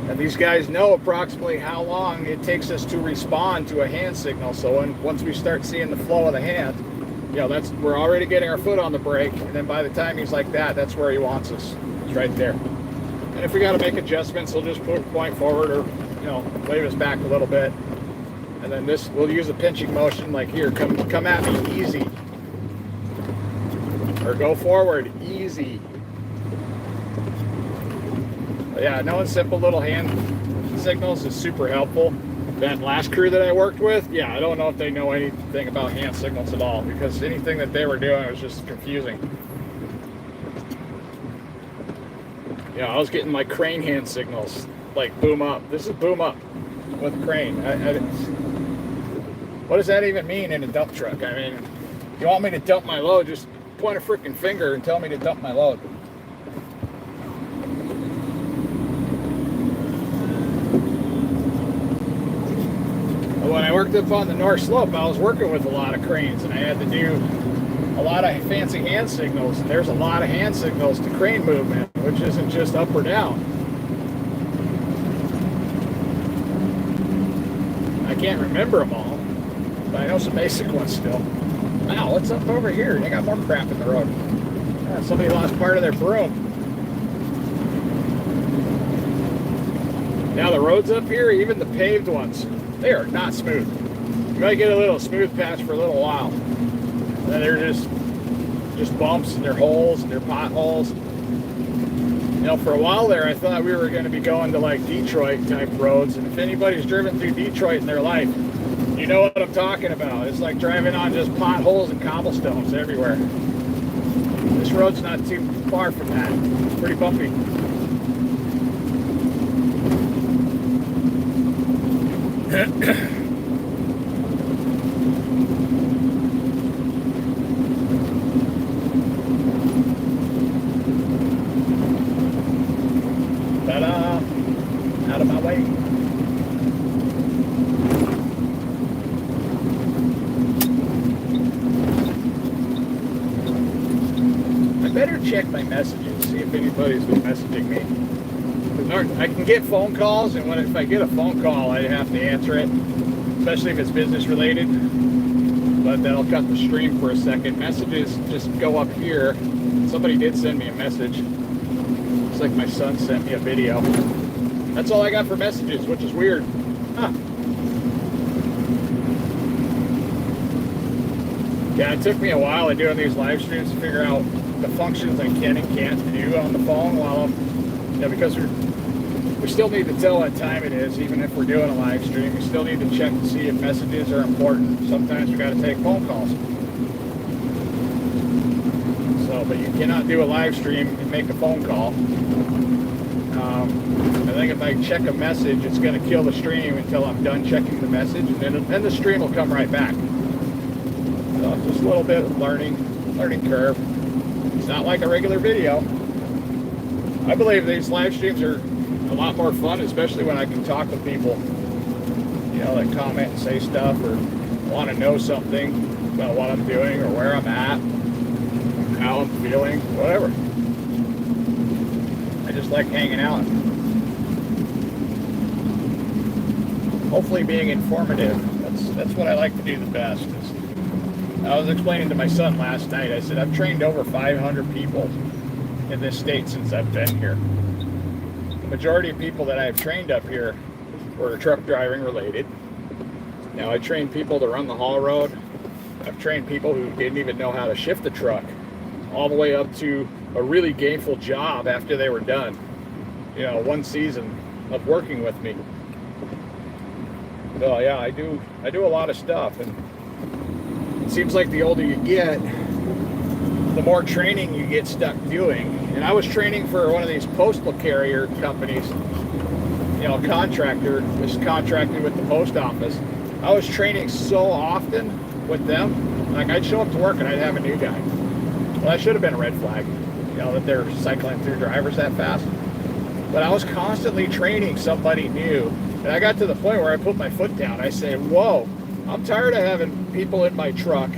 And these guys know approximately how long it takes us to respond to a hand signal. So once we start seeing the flow of the hand, you know, we're already getting our foot on the brake. And then by the time he's like that, that's where he wants us. It's right there. And if we got to make adjustments, he'll just point forward or, you know, wave us back a little bit. And then we'll use a pinching motion like here, come at me, easy. Or go forward, easy. But yeah, knowing simple little hand signals is super helpful. That last crew that I worked with, yeah, I don't know if they know anything about hand signals at all, because anything that they were doing was just confusing. Yeah, I was getting like crane hand signals, like boom up. This is boom up with crane. What does that even mean in a dump truck? I mean, if you want me to dump my load, just point a freaking finger and tell me to dump my load. When I worked up on the North Slope, I was working with a lot of cranes, and I had to do a lot of fancy hand signals. And there's a lot of hand signals to crane movement, which isn't just up or down. I can't remember them all, but I know some basic ones still. Wow, what's up over here? They got more crap in the road. Somebody lost part of their broom. Now the roads up here, even the paved ones, they are not smooth. You might get a little smooth patch for a little while. And then they're just bumps and they're holes and they're potholes. You know, for a while there, I thought we were going to be going to like Detroit type roads. And if anybody's driven through Detroit in their life, you know what I'm talking about. It's like driving on just potholes and cobblestones everywhere. This road's not too far from that. It's pretty bumpy. Ta-da! Out of my way. I better check my messages, see if anybody's been messaging me. I can get phone calls, and if I get a phone call, I have to answer it, especially if it's business related. But then I'll cut the stream for a second. Messages just go up here. Somebody did send me a message. Looks like my son sent me a video. That's all I got for messages, which is weird. Huh. Yeah, it took me a while in doing these live streams to figure out the functions I can and can't do on the phone while because we still need to tell what time it is, even if we're doing a live stream. We still need to check to see if messages are important. Sometimes we got to take phone calls. So, but you cannot do a live stream and make a phone call. I think if I check a message, it's going to kill the stream until I'm done checking the message, and then the stream will come right back. So just a little bit of learning curve. It's not like a regular video. I believe these live streams are a lot more fun, especially when I can talk with people, you know, that comment and say stuff or want to know something about what I'm doing or where I'm at, how I'm feeling, whatever. I just like hanging out. Hopefully being informative. That's what I like to do the best. I was explaining to my son last night, I said, I've trained over 500 people in this state since I've been here. The majority of people that I've trained up here were truck driving related. Now I trained people to run the haul road. I've trained people who didn't even know how to shift the truck, all the way up to a really gainful job after they were done. one season of working with me. So yeah, I do a lot of stuff, and it seems like the older you get, the more training you get stuck doing. And I was training for one of these postal carrier companies, a contractor, was contracted with the post office. I was training so often with them, like I'd show up to work and I'd have a new guy. Well, that should have been a red flag, that they're cycling through drivers that fast. But I was constantly training somebody new. And I got to the point where I put my foot down. I say, whoa, I'm tired of having people in my truck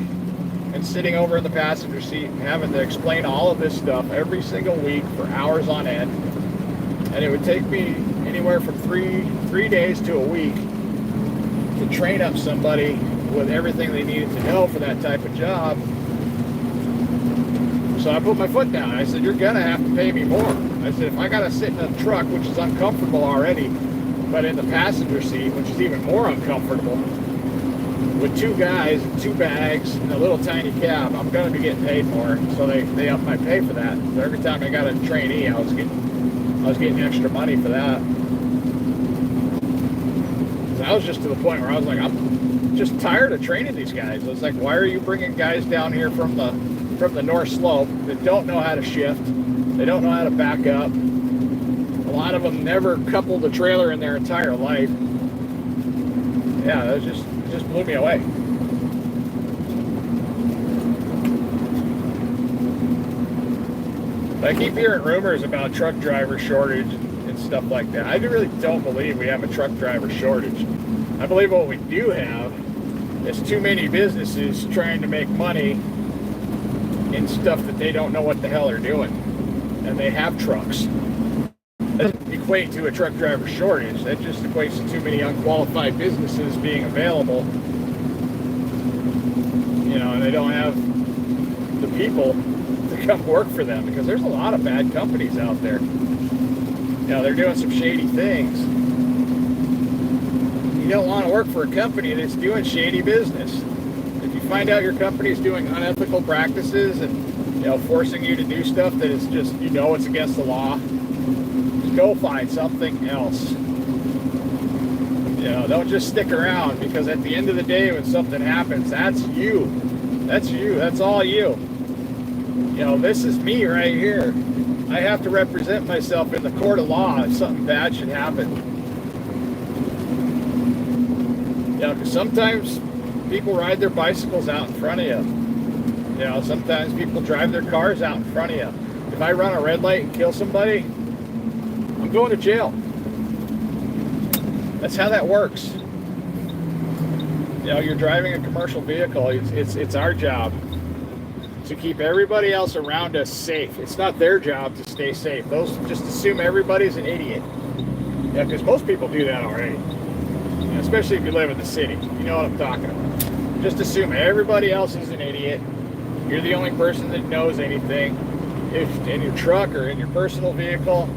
and sitting over in the passenger seat and having to explain all of this stuff every single week for hours on end. And it would take me anywhere from three days to a week to train up somebody with everything they needed to know for that type of job. So I put my foot down. I said, you're gonna have to pay me more. I said, if I gotta sit in a truck, which is uncomfortable already, but in the passenger seat, which is even more uncomfortable, with two guys and two bags and a little tiny cab, I'm gonna be getting paid more. So they upped my pay for that. So every time I got a trainee, I was getting extra money for that. So I was just to the point where I was like, I'm just tired of training these guys. I was like, why are you bringing guys down here from the North Slope that don't know how to shift? They don't know how to back up. A lot of them never coupled a trailer in their entire life. Yeah, that was just blew me away. But I keep hearing rumors about truck driver shortage and stuff like that. I really don't believe we have a truck driver shortage. I believe what we do have is too many businesses trying to make money in stuff that they don't know what the hell they're doing. And they have trucks. That doesn't equate to a truck driver shortage. That just equates to too many unqualified businesses being available. And they don't have the people to come work for them, because there's a lot of bad companies out there. They're doing some shady things. You don't want to work for a company that's doing shady business. If you find out your company is doing unethical practices and forcing you to do stuff that is just, it's against the law, just go find something else. Don't just stick around, because at the end of the day, when something happens, that's you. That's you. That's all you. This is me right here. I have to represent myself in the court of law if something bad should happen. Because sometimes people ride their bicycles out in front of you. Sometimes people drive their cars out in front of you. If I run a red light and kill somebody, I'm going to jail. That's how that works. You're driving a commercial vehicle. It's our job to keep everybody else around us safe. It's not their job to stay safe. Those just assume everybody's an idiot. Because most people do that already. Especially if you live in the city. You know what I'm talking about. Just assume everybody else is an idiot. You're the only person that knows anything. If in your truck or in your personal vehicle,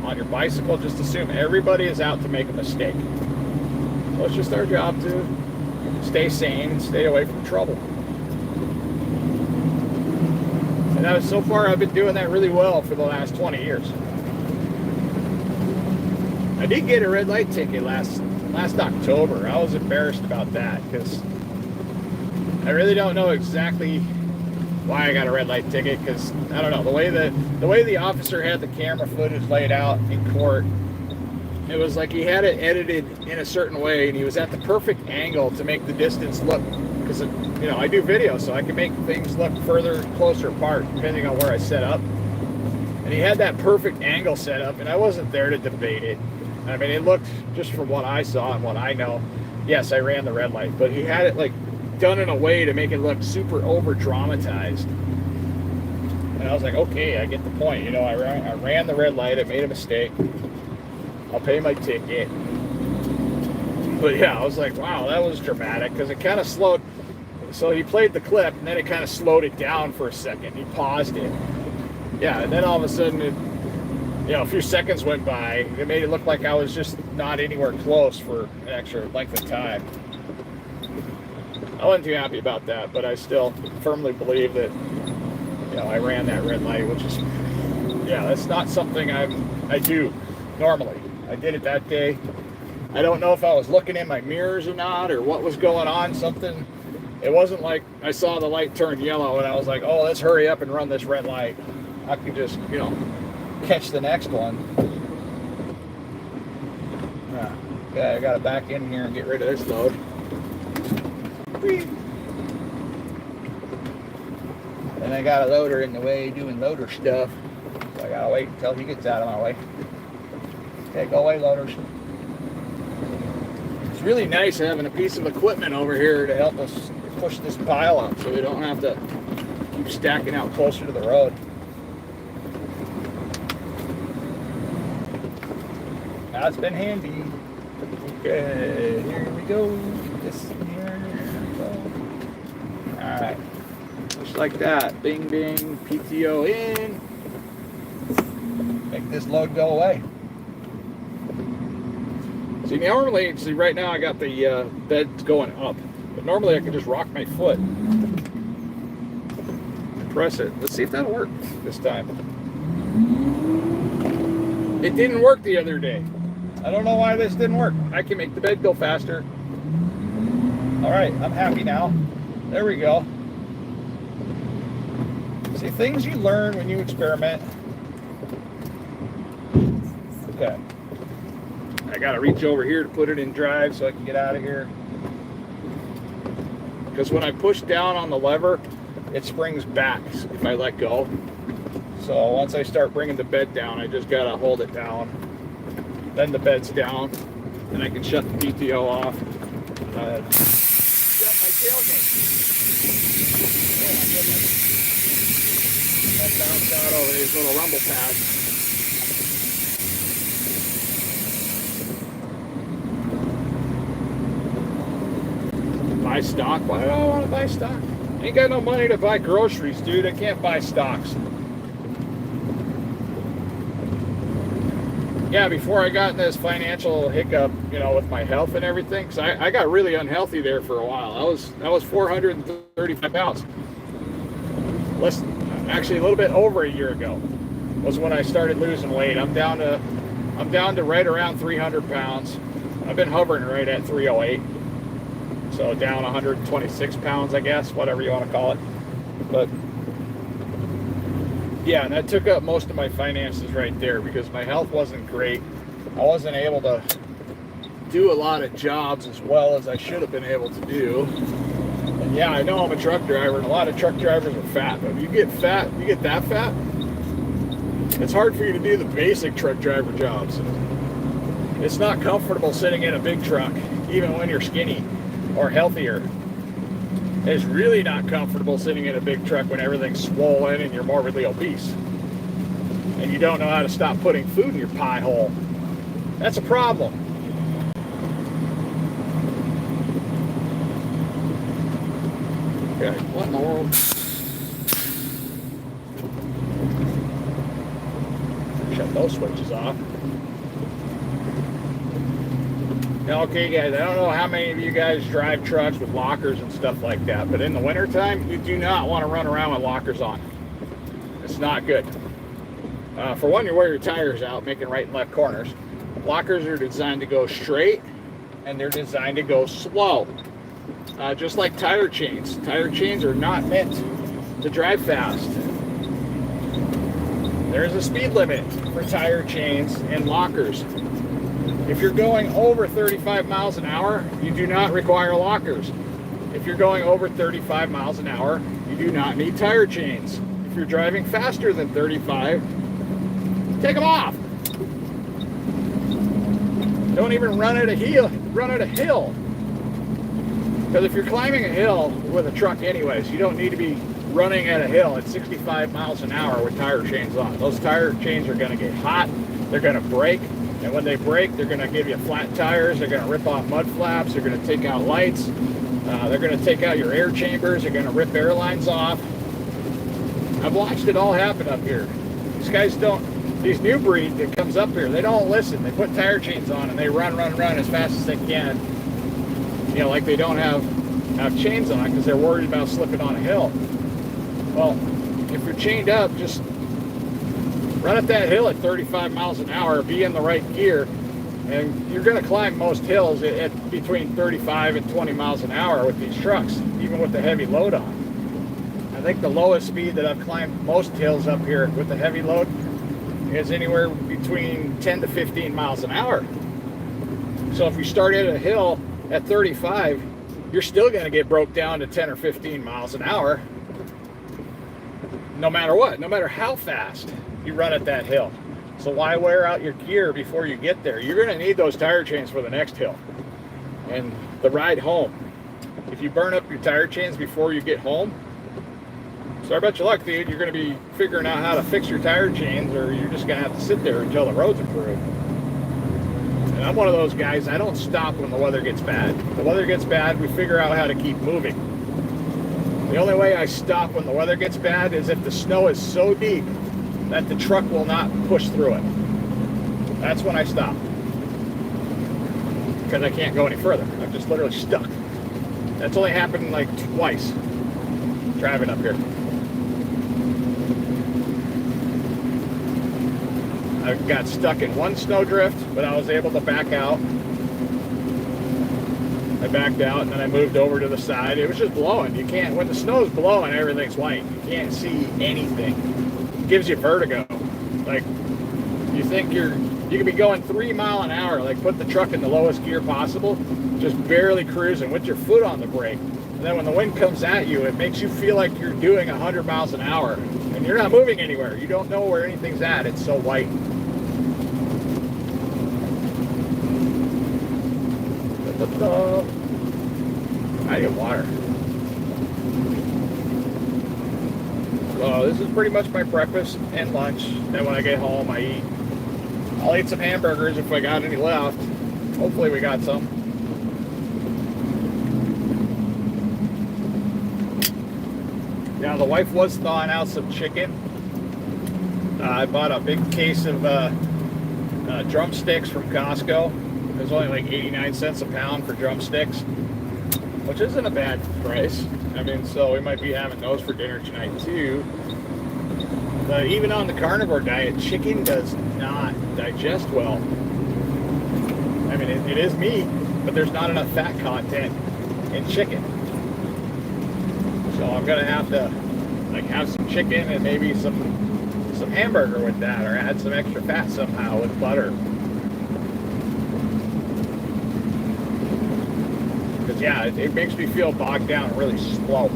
on your bicycle, just assume everybody is out to make a mistake. So it's just our job to stay sane and stay away from trouble. And so far, I've been doing that really well for the last 20 years. I did get a red light ticket last October. I was embarrassed about that, because I really don't know exactly why I got a red light ticket, because I don't know, the way the officer had the camera footage laid out in court, it was like he had it edited in a certain way, and he was at the perfect angle to make the distance look, because I do video, so I can make things look further, closer apart depending on where I set up. And he had that perfect angle set up, and I wasn't there to debate it. I mean, it looked, just from what I saw and what I know, yes, I ran the red light, but he had it done in a way to make it look super over dramatized. And I was like, okay, I get the point. I ran the red light. I made a mistake. I'll pay my ticket. But yeah, I was like, wow, that was dramatic, because it kind of slowed. So he played the clip, and then it kind of slowed it down for a second. He paused it. Yeah, and then all of a sudden, a few seconds went by. It made it look like I was just not anywhere close for an extra length of time. I wasn't too happy about that, but I still firmly believe that, I ran that red light, which is, that's not something I do. normally. I did it that day. I don't know if I was looking in my mirrors or not, or what was going on. Something. It wasn't like I saw the light turn yellow and I was like, oh, let's hurry up and run this red light. I could just, catch the next one. Okay, I got to back in here and get rid of this load. Whee. And I got a loader in the way doing loader stuff. So I got to wait until he gets out of my way. Okay, go away, loaders. It's really nice having a piece of equipment over here to help us push this pile up so we don't have to keep stacking out closer to the road. That's been handy. Okay, here we go. This here. Alright. Just like that. Bing, bing. PTO in. Make this load go away. See, normally, right now I got the bed going up. But normally I can just rock my foot. Press it. Let's see if that'll work this time. It didn't work the other day. I don't know why this didn't work. I can make the bed go faster. Alright, I'm happy now. There we go. See, things you learn when you experiment. Okay. I gotta reach over here to put it in drive so I can get out of here. Because when I push down on the lever, it springs back if I let go. So once I start bringing the bed down, I just gotta hold it down. Then the bed's down, and I can shut the PTO off. Shut my tailgate. Oh my goodness. That bounced out over these little rumble pads. Buy stock? Why do I want to buy stock? I ain't got no money to buy groceries, dude. I can't buy stocks. Yeah, before I got in this financial hiccup, with my health and everything, because I got really unhealthy there for a while. I was 435 pounds. Actually, a little bit over a year ago was when I started losing weight. I'm down to right around 300 pounds. I've been hovering right at 308. So down 126 pounds, I guess, whatever you want to call it. But yeah, and that took up most of my finances right there because my health wasn't great. I wasn't able to do a lot of jobs as well as I should have been able to do. And yeah, I know I'm a truck driver, and a lot of truck drivers are fat. But if you get fat, you get that fat, it's hard for you to do the basic truck driver jobs. It's not comfortable sitting in a big truck, even when you're skinny or healthier. It's really not comfortable sitting in a big truck when everything's swollen and you're morbidly obese. And you don't know how to stop putting food in your pie hole. That's a problem. Okay, what in the world? Shut those switches off. Okay, guys, I don't know how many of you guys drive trucks with lockers and stuff like that, but in the wintertime, you do not want to run around with lockers on. It's not good. For one, you wear your tires out, making right and left corners. Lockers are designed to go straight, and they're designed to go slow. Just like tire chains. Tire chains are not meant to drive fast. There's a speed limit for tire chains and lockers. If you're going over 35 miles an hour, you do not require lockers. If you're going over 35 miles an hour, you do not need tire chains. If you're driving faster than 35, take them off. Don't even run at a hill. Because if you're climbing a hill with a truck anyways, you don't need to be running at a hill at 65 miles an hour with tire chains on. Those tire chains are going to get hot. They're going to break. And when they break, they're going to give you flat tires. They're going to rip off mud flaps. They're going to take out lights. They're going to take out your air chambers. They're going to rip air lines off. I've watched it all happen up here. These new breed that comes up here, they don't listen. They put tire chains on and they run as fast as they can. Like they don't have chains on because they're worried about slipping on a hill. Well, if you're chained up, just run up that hill at 35 miles an hour, be in the right gear, and you're going to climb most hills at between 35 and 20 miles an hour with these trucks, even with the heavy load on. I think the lowest speed that I've climbed most hills up here with the heavy load is anywhere between 10 to 15 miles an hour. So if you start at a hill at 35, you're still going to get broke down to 10 or 15 miles an hour, no matter what, no matter how fast you run at that hill. So why wear out your gear before you get there? You're going to need those tire chains for the next hill and the ride home. If you burn up your tire chains before you get home, sorry about your luck, dude. You're going to be figuring out how to fix your tire chains, or you're just going to have to sit there until the roads improve. And I'm one of those guys, I don't stop when the weather gets bad. If the weather gets bad, we figure out how to keep moving. The only way I stop when the weather gets bad is if the snow is so deep that the truck will not push through it. That's when I stop. Because I can't go any further. I'm just literally stuck. That's only happened like twice driving up here. I got stuck in one snowdrift, but I was able to back out. I backed out and then I moved over to the side. It was just blowing. You can't, when the snow's blowing, everything's white. You can't see anything. It gives you vertigo. Like, you think you could be going 3 miles an hour, like put the truck in the lowest gear possible, just barely cruising with your foot on the brake. And then when the wind comes at you, it makes you feel like you're doing 100 miles an hour and you're not moving anywhere. You don't know where anything's at. It's so white. I get water. So this is pretty much my breakfast and lunch. Then when I get home, I'll eat some hamburgers if I got any left. Hopefully we got some. Now the wife was thawing out some chicken. I bought a big case of drumsticks from Costco. It was only like 89 cents a pound for drumsticks, which isn't a bad price. I mean, so we might be having those for dinner tonight too. But even on the carnivore diet, chicken does not digest well. I mean, it is meat, but there's not enough fat content in chicken. So I'm gonna have to like have some chicken and maybe some hamburger with that, or add some extra fat somehow with butter. Because yeah, it makes me feel bogged down really slow.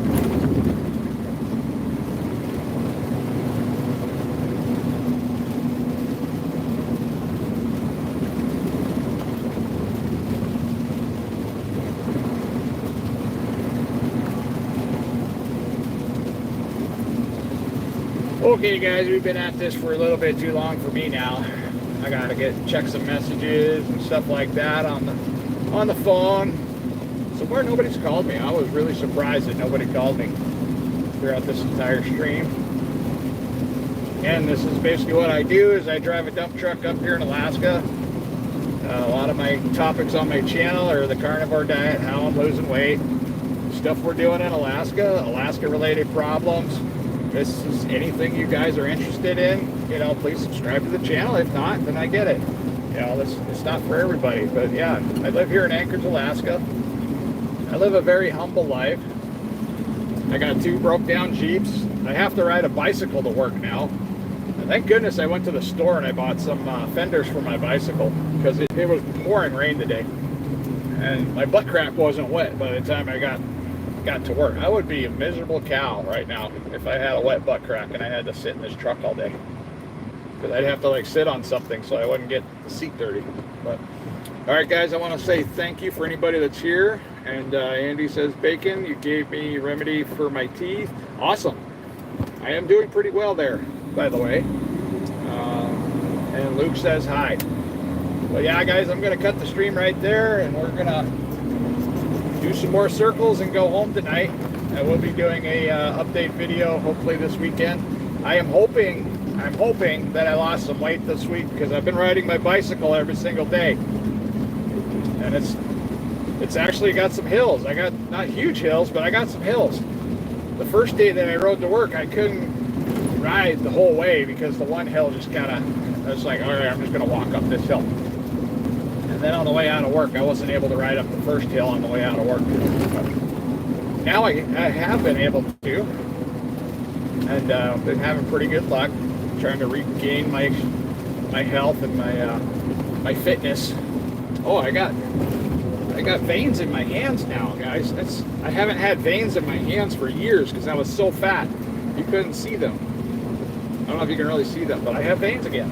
Okay guys, we've been at this for a little bit too long for me now. I gotta check some messages and stuff like that on the phone. So far nobody's called me. I was really surprised that nobody called me throughout this entire stream. And this is basically what I do, is I drive a dump truck up here in Alaska. A lot of my topics on my channel are the carnivore diet, how I'm losing weight, stuff we're doing in Alaska, Alaska related problems. If this is anything you guys are interested in, you know, please subscribe to the channel. If not, then I get it. You know, it's not for everybody. But yeah, I live here in Anchorage, Alaska. I live a very humble life. I got 2 broke down Jeeps. I have to ride a bicycle to work now. And thank goodness I went to the store and I bought some fenders for my bicycle, because it was pouring rain today. And my butt crack wasn't wet by the time I got to work. I would be a miserable cow right now if I had a wet butt crack and I had to sit in this truck all day. Because I'd have to like sit on something so I wouldn't get the seat dirty. But all right guys, I want to say thank you for anybody that's here. And Andy says, Bacon, you gave me remedy for my teeth. Awesome. I am doing pretty well there, by the way. And Luke says hi. Well, yeah, guys, I'm going to cut the stream right there, and we're going to do some more circles and go home tonight. And we'll be doing a update video hopefully this weekend. I'm hoping that I lost some weight this week, because I've been riding my bicycle every single day. And it's actually got some hills. I got not huge hills, but I got some hills. The first day that I rode to work, I couldn't ride the whole way because the one hill just kind of, I was like, all right, I'm just going to walk up this hill. And then on the way out of work, I wasn't able to ride up the first hill on the way out of work. But now I have been able to, and been having pretty good luck trying to regain my health and my fitness. Oh, I got veins in my hands now, guys. I haven't had veins in my hands for years because I was so fat you couldn't see them. I don't know if you can really see them, but I have veins again.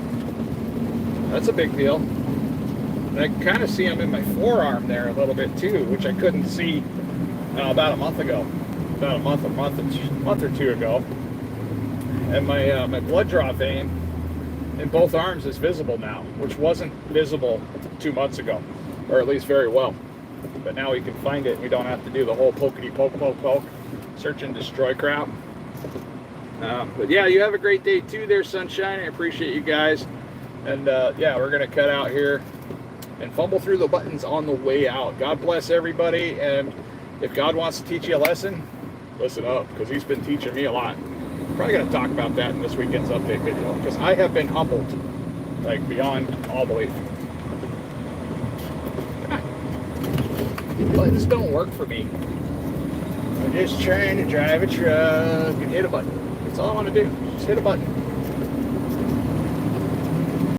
That's a big deal. And I kind of see them in my forearm there a little bit too, which I couldn't see about a month ago, about a month or two ago. And my blood draw vein in both arms is visible now, which wasn't visible 2 months ago, or at least very well. But now we can find it. We don't have to do the whole pokety poke, search and destroy crap. But yeah, you have a great day too there, Sunshine. I appreciate you guys. And yeah, we're going to cut out here and fumble through the buttons on the way out. God bless everybody. And if God wants to teach you a lesson, listen up, because he's been teaching me a lot. Probably going to talk about that in this weekend's update video, because I have been humbled, like beyond all belief. Buttons don't work for me. I'm just trying to drive a truck and hit a button. That's all I want to do. Just hit a button.